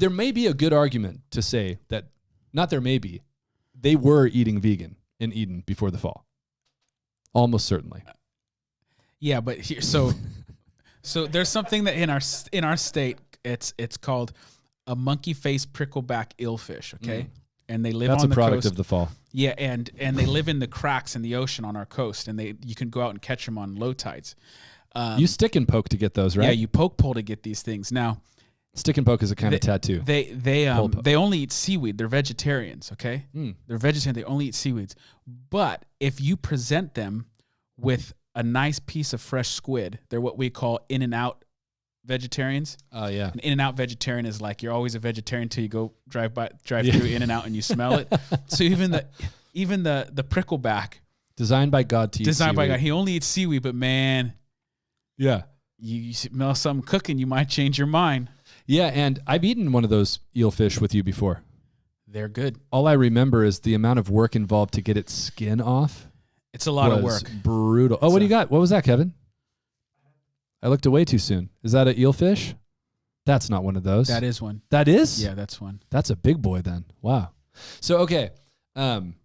may be a good argument to say that, not there may be, they were eating vegan in Eden before the fall. Almost certainly. Yeah, but here, so there's something that in our state, it's called a monkey-faced prickleback eelfish, okay? And they live That's on the coast. That's a product of the fall. Yeah, and they live in the cracks in the ocean on our coast, and you can go out and catch them on low tides. You stick and poke to get those, right? Yeah, you poke pole to get these things. Now, stick and poke is a kind of tattoo. They only eat seaweed. They're vegetarians, okay? They're vegetarian. They only eat seaweeds. But if you present them with a nice piece of fresh squid, they're what we call In-N-Out vegetarians. Oh yeah. An In-N-Out vegetarian is like you're always a vegetarian until you go drive through In-N-Out and you smell it. So even the prickleback, designed by God to eat designed by seaweed. God, he only eats seaweed. But man, yeah, you smell something cooking, you might change your mind. Yeah, and I've eaten one of those eelfish with you before. They're good. All I remember is the amount of work involved to get its skin off. It's a lot of work. Brutal. Oh, what do you got? What was that, Kevin? I looked away too soon. Is that an eelfish? That's not one of those. That is one. That is? Yeah, that's one. That's a big boy then. Wow. So, okay. An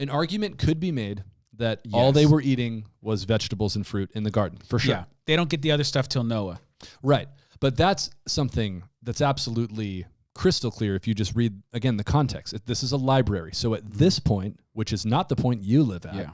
argument could be made that all they were eating was vegetables and fruit in the garden, for sure. Yeah, they don't get the other stuff till Noah. Right. But that's something that's absolutely crystal clear if you just read, again, the context. This is a library. So at this point, which is not the point you live at,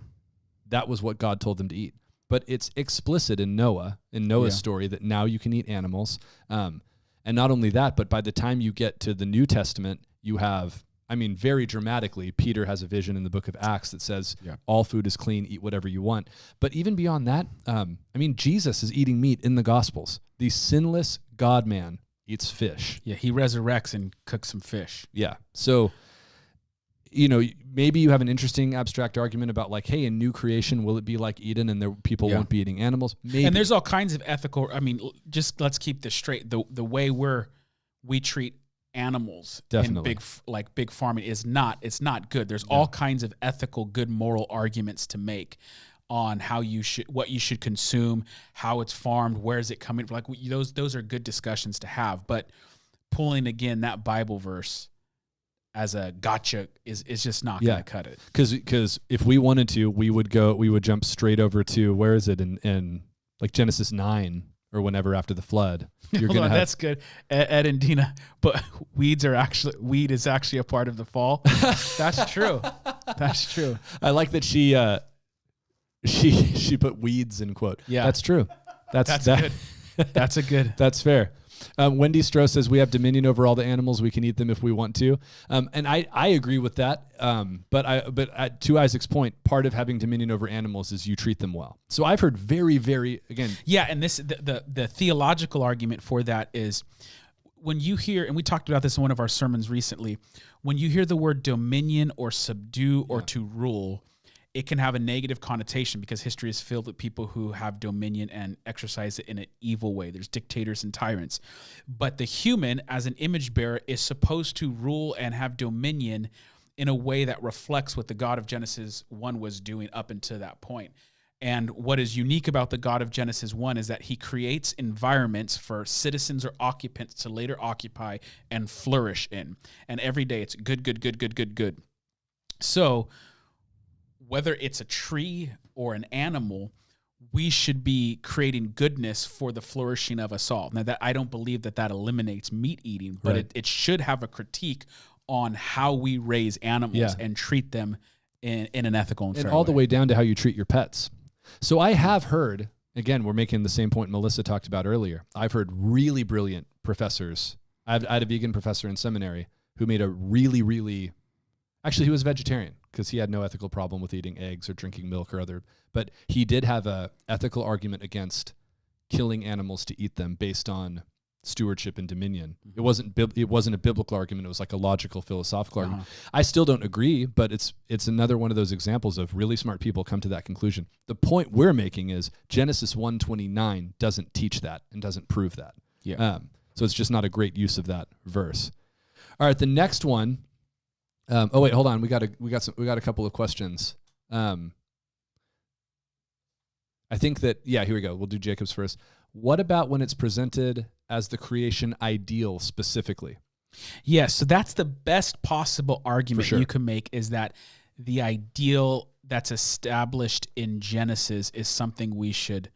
that was what God told them to eat. But it's explicit in Noah's story, that now you can eat animals. And not only that, but by the time you get to the New Testament, you have, very dramatically, Peter has a vision in the book of Acts that says, all food is clean, eat whatever you want. But even beyond that, Jesus is eating meat in the Gospels. The sinless God-man eats fish. Yeah, he resurrects and cooks some fish. Yeah. So, maybe you have an interesting abstract argument about like, hey, in new creation, will it be like Eden and people won't be eating animals? Maybe. And there's all kinds of ethical, just let's keep this straight. The way we treat animals definitely in big farming it's not good. There's all kinds of ethical, good moral arguments to make on what you should consume, how it's farmed, where is it coming from. Like those are good discussions to have. But pulling again that Bible verse as a gotcha is just not going to cut it. Because if we wanted to, we would jump straight over to, where is it in like Genesis 9 or whenever after the flood. That's good, Ed and Dina. But weed is actually a part of the fall. That's true. That's true. I like that she put weeds in quote. Yeah, that's true. That's good. That's a good. That's fair. Wendy Stroh says we have dominion over all the animals. We can eat them if we want to. And I agree with that. But to Isaac's point, part of having dominion over animals is you treat them well. So I've heard very, very, again. Yeah. And the theological argument for that is when you hear, and we talked about this in one of our sermons recently, when you hear the word dominion or subdue or to rule, it can have a negative connotation because history is filled with people who have dominion and exercise it in an evil way. There's dictators and tyrants. But the human, as an image bearer, is supposed to rule and have dominion in a way that reflects what the God of Genesis 1 was doing up until that point. And what is unique about the God of Genesis 1 is that he creates environments for citizens or occupants to later occupy and flourish in. And every day it's good, good, good, good, good, good. So whether it's a tree or an animal, we should be creating goodness for the flourishing of us all. Now, that I don't believe that eliminates meat eating, but it should have a critique on how we raise animals and treat them in an ethical and fair all way. The way down to how you treat your pets. So I have heard, again, we're making the same point Melissa talked about earlier. I've heard really brilliant professors. I had a vegan professor in seminary who made a really, really, actually he was vegetarian, because he had no ethical problem with eating eggs or drinking milk or other, but he did have a ethical argument against killing animals to eat them based on stewardship and dominion. It wasn't a biblical argument. It was like a logical, philosophical argument. I still don't agree, but it's another one of those examples of really smart people come to that conclusion. The point we're making is Genesis 1:29 doesn't teach that and doesn't prove that. Yeah. So it's just not a great use of that verse. All right, the next one. Oh wait, hold on. We got a couple of questions. I think that here we go. We'll do Jacob's first. What about when it's presented as the creation ideal specifically? Yes, so that's the best possible argument you can make, is that the ideal that's established in Genesis is something we should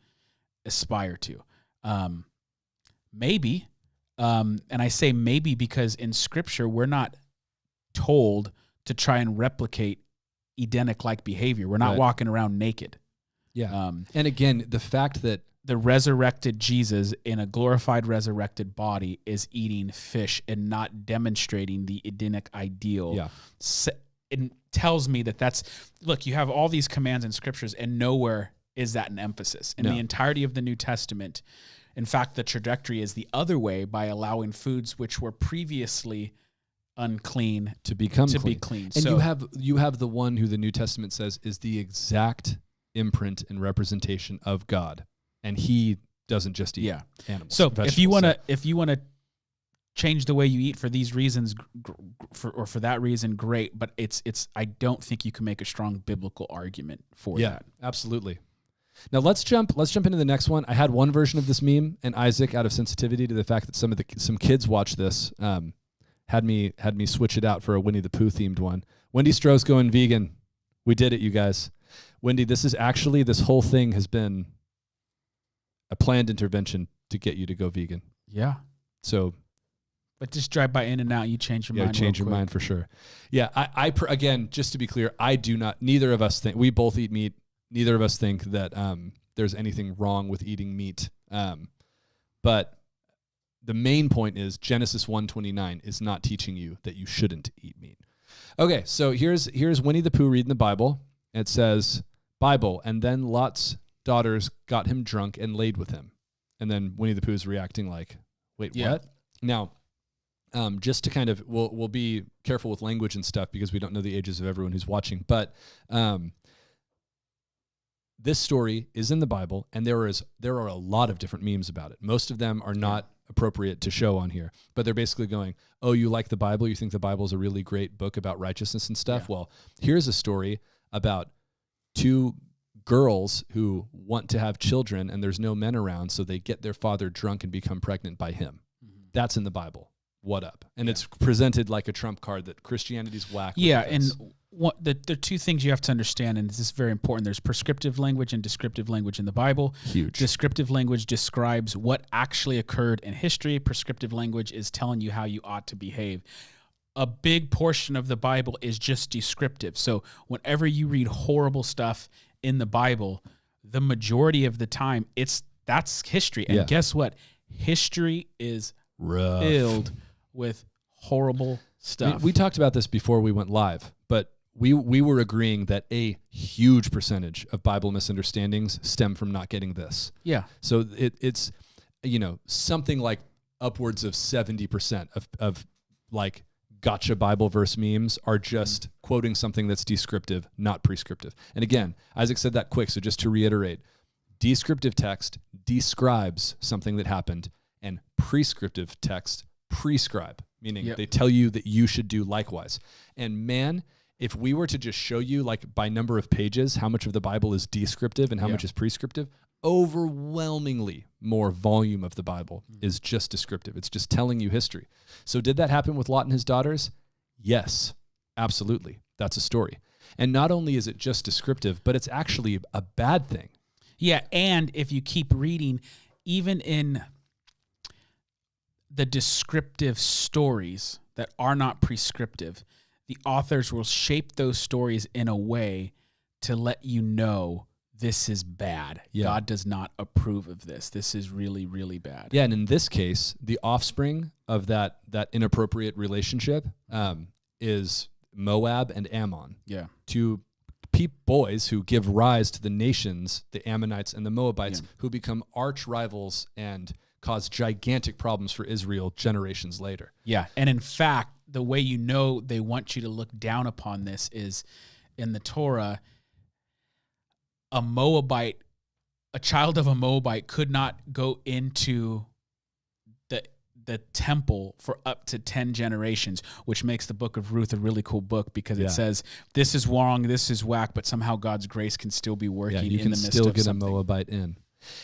aspire to. Maybe, and I say maybe because in Scripture we're not told to try and replicate Edenic-like behavior. We're not walking around naked. Yeah. And again, the fact that the resurrected Jesus in a glorified resurrected body is eating fish and not demonstrating the Edenic ideal. Yeah. It tells me look, you have all these commands in scriptures and nowhere is that an emphasis. In the entirety of the New Testament, in fact, the trajectory is the other way, by allowing foods which were previously unclean to become be clean. And so you have the one who the New Testament says is the exact imprint and representation of God. And he doesn't just eat animals. So if you want to change the way you eat for these reasons, for that reason, great. But I don't think you can make a strong biblical argument for that. Absolutely. Now let's jump into the next one. I had one version of this meme, and Isaac, out of sensitivity to the fact that some kids watch this, had me switch it out for a Winnie the Pooh themed one. Wendy Stroh's going vegan. We did it, you guys. Wendy, this whole thing has been a planned intervention to get you to go vegan. Yeah. So, but just drive by In-N-Out, you change your mind. Change your mind for sure. Yeah. Again, just to be clear, I do not. Neither of us think, we both eat meat. Neither of us think that there's anything wrong with eating meat. But the main point is Genesis 1:29 is not teaching you that you shouldn't eat meat. Okay, so here's Winnie the Pooh reading the Bible. It says, Bible, and then Lot's daughters got him drunk and laid with him. And then Winnie the Pooh's reacting like, wait, what? Now, just to kind of, we'll be careful with language and stuff because we don't know the ages of everyone who's watching. But this story is in the Bible, and there are a lot of different memes about it. Most of them are not appropriate to show on here, but they're basically going, oh, you like the Bible? You think the Bible is a really great book about righteousness and stuff? Yeah. Well, here's a story about two girls who want to have children and there's no men around, so they get their father drunk and become pregnant by him. Mm-hmm. That's in the Bible. What up? And it's presented like a trump card that Christianity's whack. Yeah, and the two things you have to understand, and this is very important, there's prescriptive language and descriptive language in the Bible. Huge. Descriptive language describes what actually occurred in history. Prescriptive language is telling you how you ought to behave. A big portion of the Bible is just descriptive. So whenever you read horrible stuff in the Bible, the majority of the time that's history. And guess what? History is filled with horrible stuff. We talked about this before we went live, but we were agreeing that a huge percentage of Bible misunderstandings stem from not getting this. Yeah. So it's something like upwards of 70% of like gotcha Bible verse memes are just quoting something that's descriptive, not prescriptive. And again, Isaac said that quick, so just to reiterate, descriptive text describes something that happened, and prescriptive text prescribe, meaning they tell you that you should do likewise. And man, if we were to just show you like by number of pages how much of the Bible is descriptive and how much is prescriptive, overwhelmingly more volume of the Bible is just descriptive. It's just telling you history. So did that happen with Lot and his daughters? Yes, absolutely. That's a story. And not only is it just descriptive, but it's actually a bad thing. Yeah, and if you keep reading, even in the descriptive stories that are not prescriptive, the authors will shape those stories in a way to let you know this is bad. Yeah. God does not approve of this. This is really, really bad. Yeah, and in this case, the offspring of that inappropriate relationship is Moab and Ammon. Yeah. Two boys who give rise to the nations, the Ammonites and the Moabites, who become arch rivals and cause gigantic problems for Israel generations later. Yeah. And in fact, the way you know they want you to look down upon this is in the Torah, a child of a Moabite could not go into the temple for up to 10 generations, which makes the book of Ruth a really cool book because it says this is wrong, this is whack, but somehow God's grace can still be working in the midst of something. You can still get a Moabite in.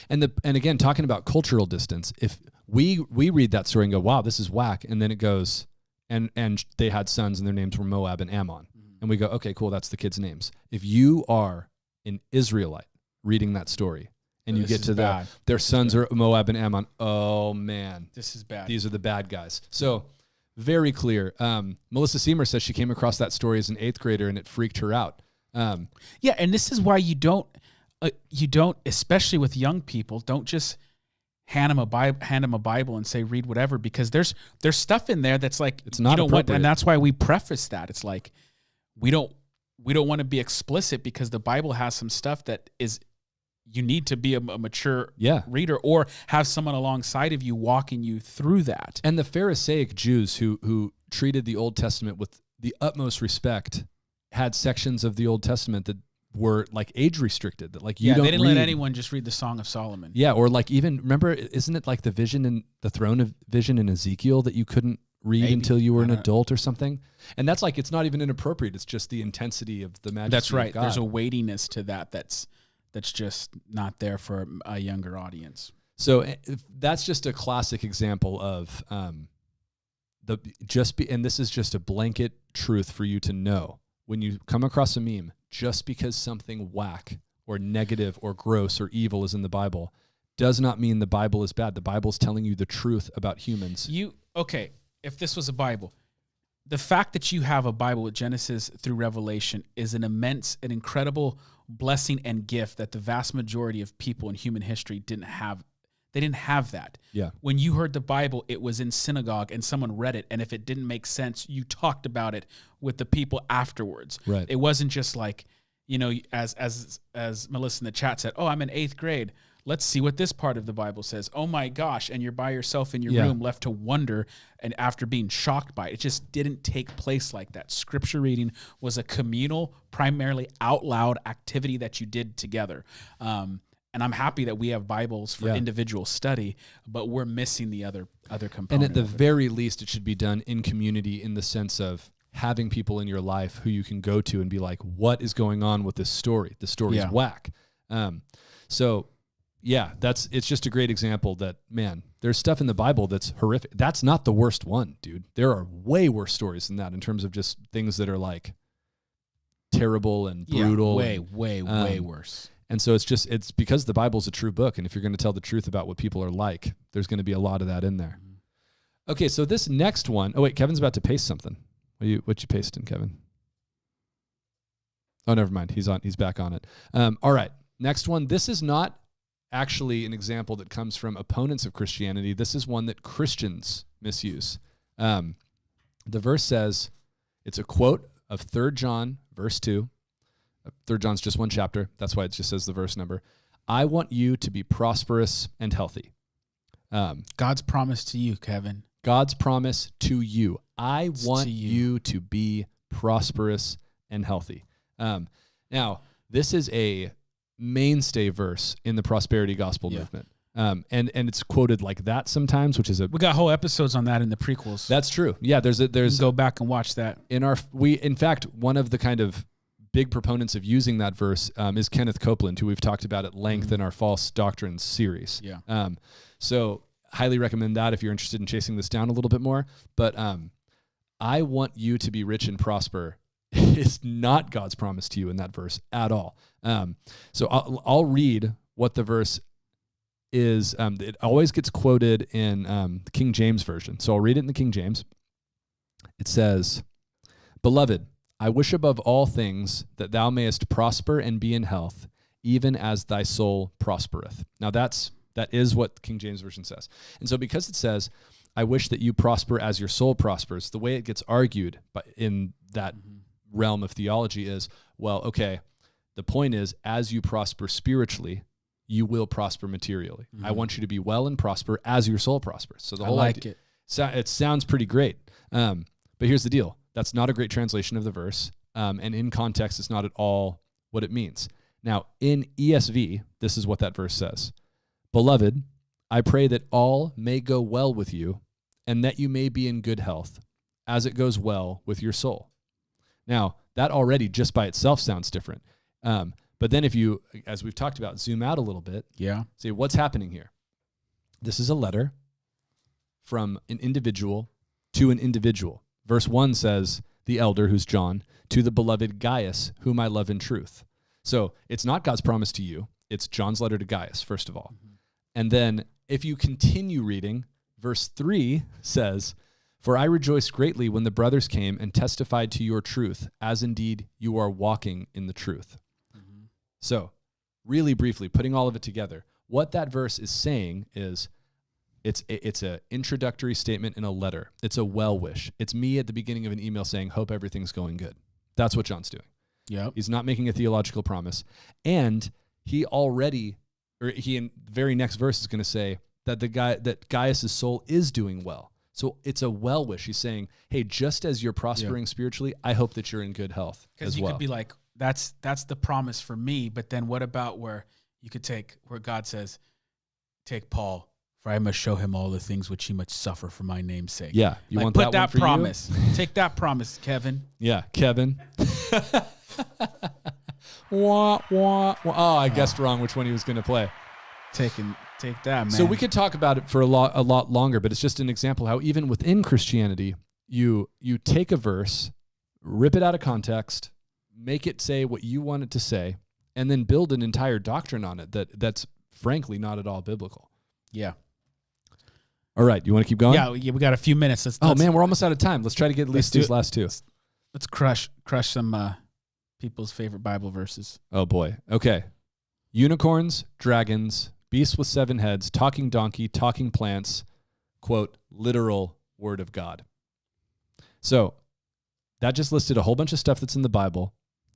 And again, talking about cultural distance, if we read that story and go, wow, this is whack, and then it goes, and they had sons and their names were Moab and Ammon. And we go, okay, cool, that's the kids' names. If you are an Israelite reading that story, and you get to their sons are Moab and Ammon. Oh man, this is bad. These are the bad guys. So very clear. Melissa Seymour says she came across that story as an 8th grader and it freaked her out. Yeah, and this is why you don't, especially with young people, don't just hand them a Bible and say read whatever, because there's stuff in there that's like it's not appropriate. And that's why we preface that. It's like we don't want to be explicit because the Bible has some stuff that is. You need to be a mature reader or have someone alongside of you walking you through that. And the Pharisaic Jews who treated the Old Testament with the utmost respect had sections of the Old Testament that were like age restricted. That like they didn't let anyone just read the Song of Solomon. Yeah, or like even remember, isn't it like the vision in the throne of vision in Ezekiel that you couldn't read until you were an adult or something? And that's like it's not even inappropriate. It's just the intensity of the majesty. That's right. Of God. There's a weightiness to that that's just not there for a younger audience. So that's just a classic example of and this is just a blanket truth for you to know. When you come across a meme, just because something whack or negative or gross or evil is in the Bible does not mean the Bible is bad. The Bible's telling you the truth about humans. If this was a Bible, the fact that you have a Bible with Genesis through Revelation is an incredible blessing and gift that the vast majority of people in human history didn't have. They didn't have that. Yeah. When you heard the Bible, it was in synagogue and someone read it. And if it didn't make sense, you talked about it with the people afterwards. Right. It wasn't just like, as Melissa in the chat said, oh, I'm in 8th grade. Let's see what this part of the Bible says. Oh my gosh. And you're by yourself in your room left to wonder. And after being shocked by it, it just didn't take place like that. Scripture reading was a communal, primarily out loud activity that you did together. And I'm happy that we have Bibles for individual study, but we're missing the other component. And at the very least, it should be done in community in the sense of having people in your life who you can go to and be like, what is going on with this story? The story's whack. It's just a great example that, man, there's stuff in the Bible that's horrific. That's not the worst one, dude. There are way worse stories than that in terms of just things that are like terrible and brutal. Way worse. And so it's because the Bible's a true book. And if you're going to tell the truth about what people are like, there's going to be a lot of that in there. Okay, so this next one, oh wait, Kevin's about to paste something. What you pasting, Kevin? Oh, never mind. He's back on it. All right, next one. This is not actually an example that comes from opponents of Christianity. This is one that Christians misuse. The verse says, it's a quote of 3 John, verse 2. 3 John's just one chapter. That's why it just says the verse number. I want you to be prosperous and healthy. God's promise to you, Kevin. God's promise to you. I want you to be prosperous and healthy. Now, this is a mainstay verse in the prosperity gospel movement. And it's quoted like that sometimes, which is we got whole episodes on that in the prequels. That's true. Yeah, there's go back and watch that. In fact, one of the kind of big proponents of using that verse is Kenneth Copeland, who we've talked about at length in our False Doctrines series. Yeah. So highly recommend that if you're interested in chasing this down a little bit more. But I want you to be rich and prosper is not God's promise to you in that verse at all. So I'll read what the verse is. It always gets quoted in the King James Version. So I'll read it in the King James. It says, "Beloved, I wish above all things that thou mayest prosper and be in health, even as thy soul prospereth." Now that is what King James Version says. And so because it says, I wish that you prosper as your soul prospers, the way it gets argued in that realm of theology is, well, okay, The point is, as you prosper spiritually, you will prosper materially. Mm-hmm. I want you to be well and prosper as your soul prospers. So the whole idea, it sounds pretty great. But here's the deal. That's not a great translation of the verse. And in context, it's not at all what it means. Now, in ESV, this is what that verse says. Beloved, I pray that all may go well with you and that you may be in good health as it goes well with your soul. Now, that already just by itself sounds different. But then if you, as we've talked about, zoom out a little bit, say, what's happening here? This is a letter from an individual to an individual. Verse 1 says, the elder, who's John, to the beloved Gaius, whom I love in truth. So it's not God's promise to you. It's John's letter to Gaius, first of all. Mm-hmm. And then if you continue reading, verse 3 says, for I rejoiced greatly when the brothers came and testified to your truth, as indeed you are walking in the truth. Mm-hmm. So really briefly, putting all of it together, what that verse is saying is it's an introductory statement in a letter. It's a well wish. It's me at the beginning of an email saying, hope everything's going good. That's what John's doing. Yeah, he's not making a theological promise. And he in the very next verse is going to say that Gaius' soul is doing well. So it's a well wish. He's saying, hey, just as you're prospering spiritually, I hope that you're in good health as well. Because you could be like, that's the promise for me. But then what about where you could where God says, take Paul, for I must show him all the things which he must suffer for my name's sake. Yeah. You want put that that promise. Take that promise, Kevin. Yeah, Kevin. Wah, wah, wah. Oh, I guessed wrong which one he was going to play. Take that, man. So we could talk about it for a lot longer, but it's just an example how even within Christianity, you take a verse, rip it out of context, make it say what you want it to say, and then build an entire doctrine on it that's frankly not at all biblical. Yeah. All right, you want to keep going? Yeah, we got a few minutes. Let's man, we're almost out of time. Let's try to get at least these last two. Let's crush some people's favorite Bible verses. Oh boy. Okay. Unicorns, dragons, beasts with 7 heads, talking donkey, talking plants, quote, literal word of God. So that just listed a whole bunch of stuff that's in the Bible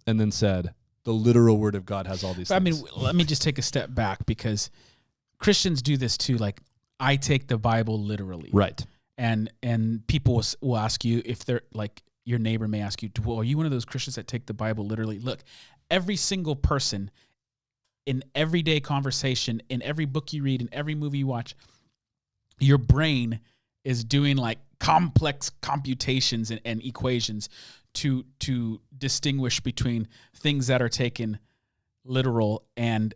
and then said the literal word of God has all these things. I mean, let me just take a step back because Christians do this too. Like, I take the Bible literally. Right. And people will ask you if they're like, your neighbor may ask you, well, are you one of those Christians that take the Bible literally? Look, every single person in everyday conversation, in every book you read, in every movie you watch, your brain is doing like complex computations and equations to distinguish between things that are taken literal and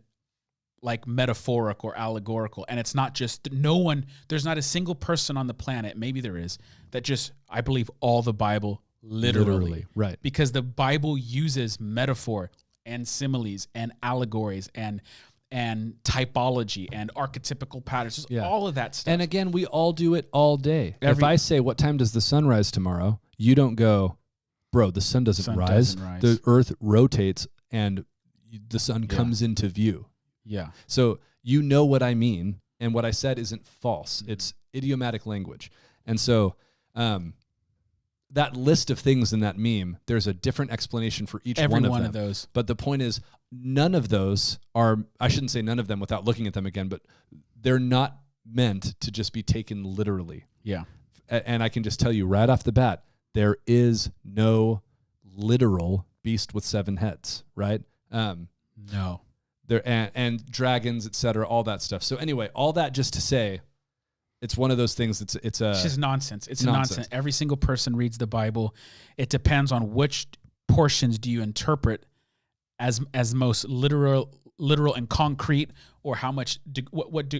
like metaphoric or allegorical. And it's not just there's not a single person on the planet, maybe there is, that just, I believe all the Bible literally. Right. Because the Bible uses metaphor and similes and allegories and typology and archetypical patterns, just all of that stuff. And again, we all do it all day. If I say, what time does the sun rise tomorrow? You don't go, bro, the sun doesn't rise. The earth rotates and the sun comes into view. Yeah. So you know what I mean, and what I said isn't false. Mm-hmm. It's idiomatic language. And so that list of things in that meme, there's a different explanation for each Every one of them. Those. But the point is, none of those are, I shouldn't say none of them without looking at them again, but they're not meant to just be taken literally. Yeah. And I can just tell you right off the bat, there is no literal beast with 7 heads, right? No. There and dragons, etc., all that stuff. So anyway, all that just to say, it's one of those things it's just nonsense. It's nonsense. Every single person reads the Bible. It depends on which portions do you interpret as most literal and concrete, or how much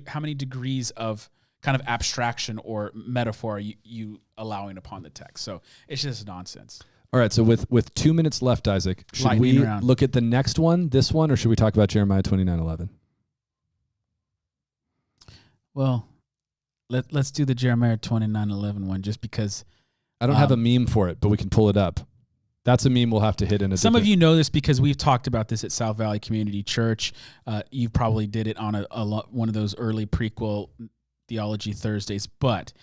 how many degrees of kind of abstraction or metaphor are you allowing upon the text. So it's just nonsense. All right, so with 2 minutes left, Isaac, should we look at the next one, this one, or should we talk about Jeremiah 29:11? Well, let's do the Jeremiah 29:11 one, just because I don't have a meme for it, but we can pull it up. That's a meme we'll have to hit in a Some of you know this because we've talked about this at South Valley Community Church. You probably did it on one of those early prequel Theology Thursdays, but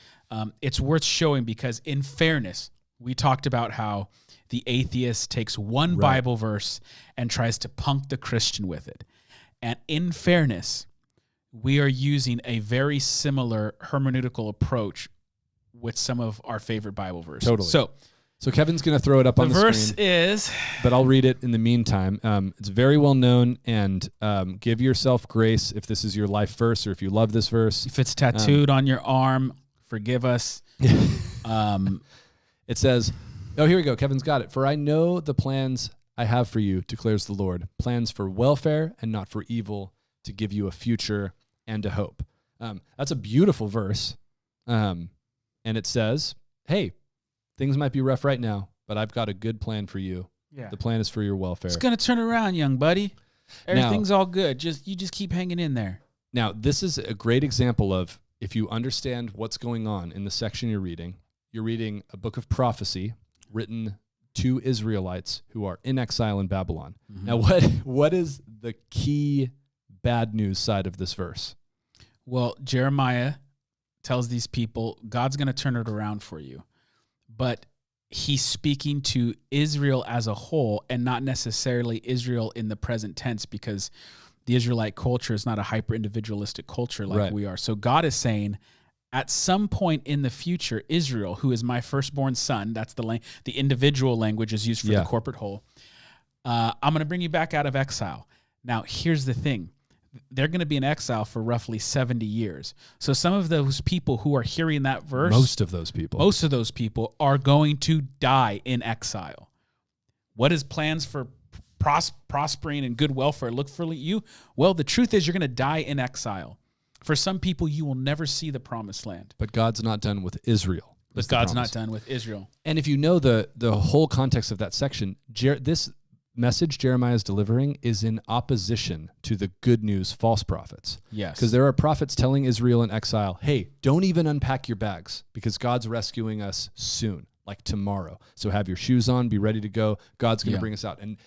it's worth showing because, in fairness, we talked about how the atheist takes one Bible verse and tries to punk the Christian with it. And in fairness, we are using a very similar hermeneutical approach with some of our favorite Bible verses. Totally. So Kevin's going to throw it up on the screen. The verse is... But I'll read it in the meantime. It's very well known, and give yourself grace if this is your life verse or if you love this verse. If it's tattooed on your arm, forgive us. It says, oh, here we go. Kevin's got it. For I know the plans I have for you, declares the Lord, plans for welfare and not for evil, to give you a future and a hope. That's a beautiful verse. And it says, hey, things might be rough right now, but I've got a good plan for you. Yeah. The plan is for your welfare. It's going to turn around, young buddy. Everything's all good. You just keep hanging in there. Now, this is a great example of, if you understand what's going on in the section you're reading a book of prophecy written to Israelites who are in exile in Babylon. Mm-hmm. Now, what is the key bad news side of this verse? Well, Jeremiah tells these people, God's going to turn it around for you. But he's speaking to Israel as a whole and not necessarily Israel in the present tense, because the Israelite culture is not a hyper-individualistic culture like we are. So God is saying, at some point in the future, Israel, who is my firstborn son, that's the individual language is used for the corporate whole, I'm going to bring you back out of exile. Now, here's the thing. They're going to be in exile for roughly 70 years. So some of those people who are hearing that verse... Most of those people are going to die in exile. What is plans for prospering and good welfare look for you? Well, the truth is you're going to die in exile. For some people, you will never see the promised land. But God's not done with Israel. But God's not done with Israel. And if you know the whole context of that section, this message Jeremiah is delivering is in opposition to the good news false prophets. Yes. Because there are prophets telling Israel in exile, hey, don't even unpack your bags because God's rescuing us soon, like tomorrow. So have your shoes on, be ready to go. God's going to bring us out. And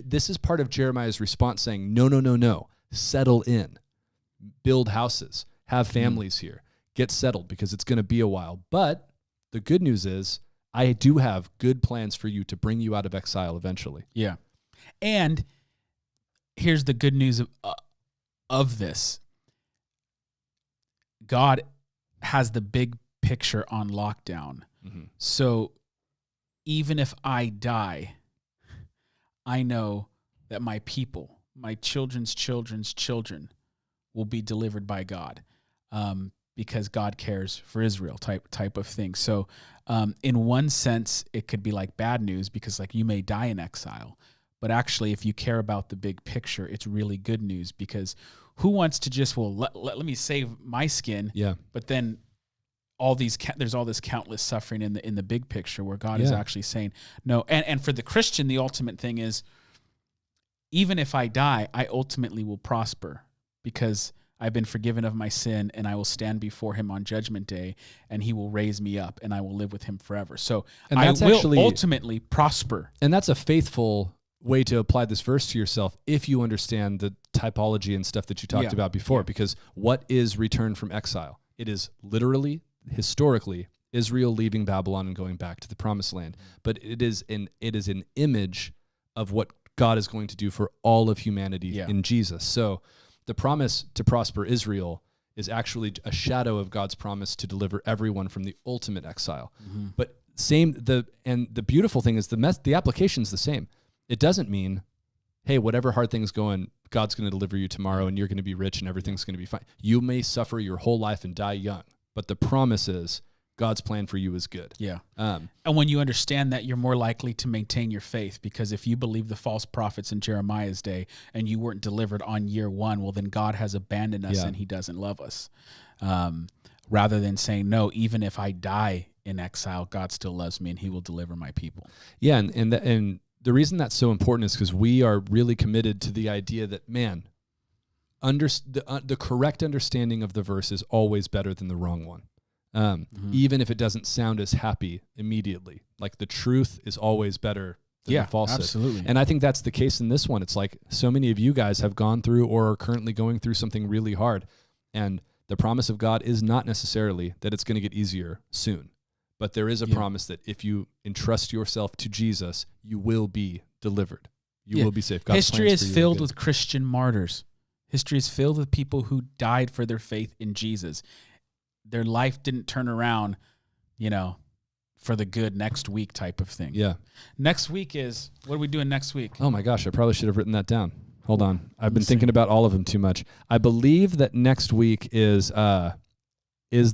this is part of Jeremiah's response saying, no, settle in. Build houses, have families here, get settled because it's going to be a while. But the good news is I do have good plans for you to bring you out of exile eventually. Yeah. And here's the good news of this. God has the big picture on lockdown. Mm-hmm. So even if I die, I know that my people, my children's children's children, will be delivered by God, because God cares for Israel type of thing. So in one sense, it could be like bad news because like you may die in exile. But actually, if you care about the big picture, it's really good news, because who wants to just, let me save my skin, but then there's all this countless suffering in the big picture where God is actually saying no. And for the Christian, the ultimate thing is, even if I die, I ultimately will prosper, because I've been forgiven of my sin and I will stand before him on judgment day and he will raise me up and I will live with him forever. So I will ultimately prosper. And that's a faithful way to apply this verse to yourself if you understand the typology and stuff that you talked about before, because what is return from exile? It is literally, historically, Israel leaving Babylon and going back to the promised land. But it is an image of what God is going to do for all of humanity in Jesus. So the promise to prosper Israel is actually a shadow of God's promise to deliver everyone from the ultimate exile. Mm-hmm. But the beautiful thing is the application is the same. It doesn't mean, hey, whatever hard thing's going, God's going to deliver you tomorrow and you're going to be rich and everything's going to be fine. You may suffer your whole life and die young, but the promise is God's plan for you is good. Yeah. And when you understand that, you're more likely to maintain your faith, because if you believe the false prophets in Jeremiah's day and you weren't delivered on year one, well, then God has abandoned us and he doesn't love us. Rather than saying, no, even if I die in exile, God still loves me and he will deliver my people. Yeah. And the reason that's so important is because we are really committed to the idea that, man, the correct understanding of the verse is always better than the wrong one. Even if it doesn't sound as happy immediately, like the truth is always better than the falsehood. Absolutely. And I think that's the case in this one. It's like so many of you guys have gone through or are currently going through something really hard, and the promise of God is not necessarily that it's going to get easier soon, but there is a promise that if you entrust yourself to Jesus, you will be delivered. You will be saved. God's History plans is for you are filled good. with Christian martyrs. History is filled with people who died for their faith in Jesus. Their life didn't turn around, for the good next week type of thing. Yeah. Next week is, what are we doing next week? Oh my gosh, I probably should have written that down. Hold on. I've been thinking about all of them too much. I believe that next week is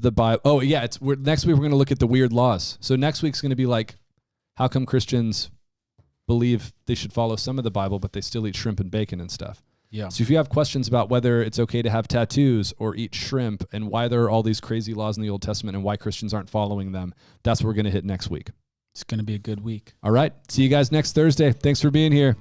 the Bible. Oh yeah, next week we're going to look at the weird laws. So next week's going to be like, how come Christians believe they should follow some of the Bible, but they still eat shrimp and bacon and stuff? Yeah. So if you have questions about whether it's okay to have tattoos or eat shrimp and why there are all these crazy laws in the Old Testament and why Christians aren't following them, that's what we're going to hit next week. It's going to be a good week. All right. See you guys next Thursday. Thanks for being here.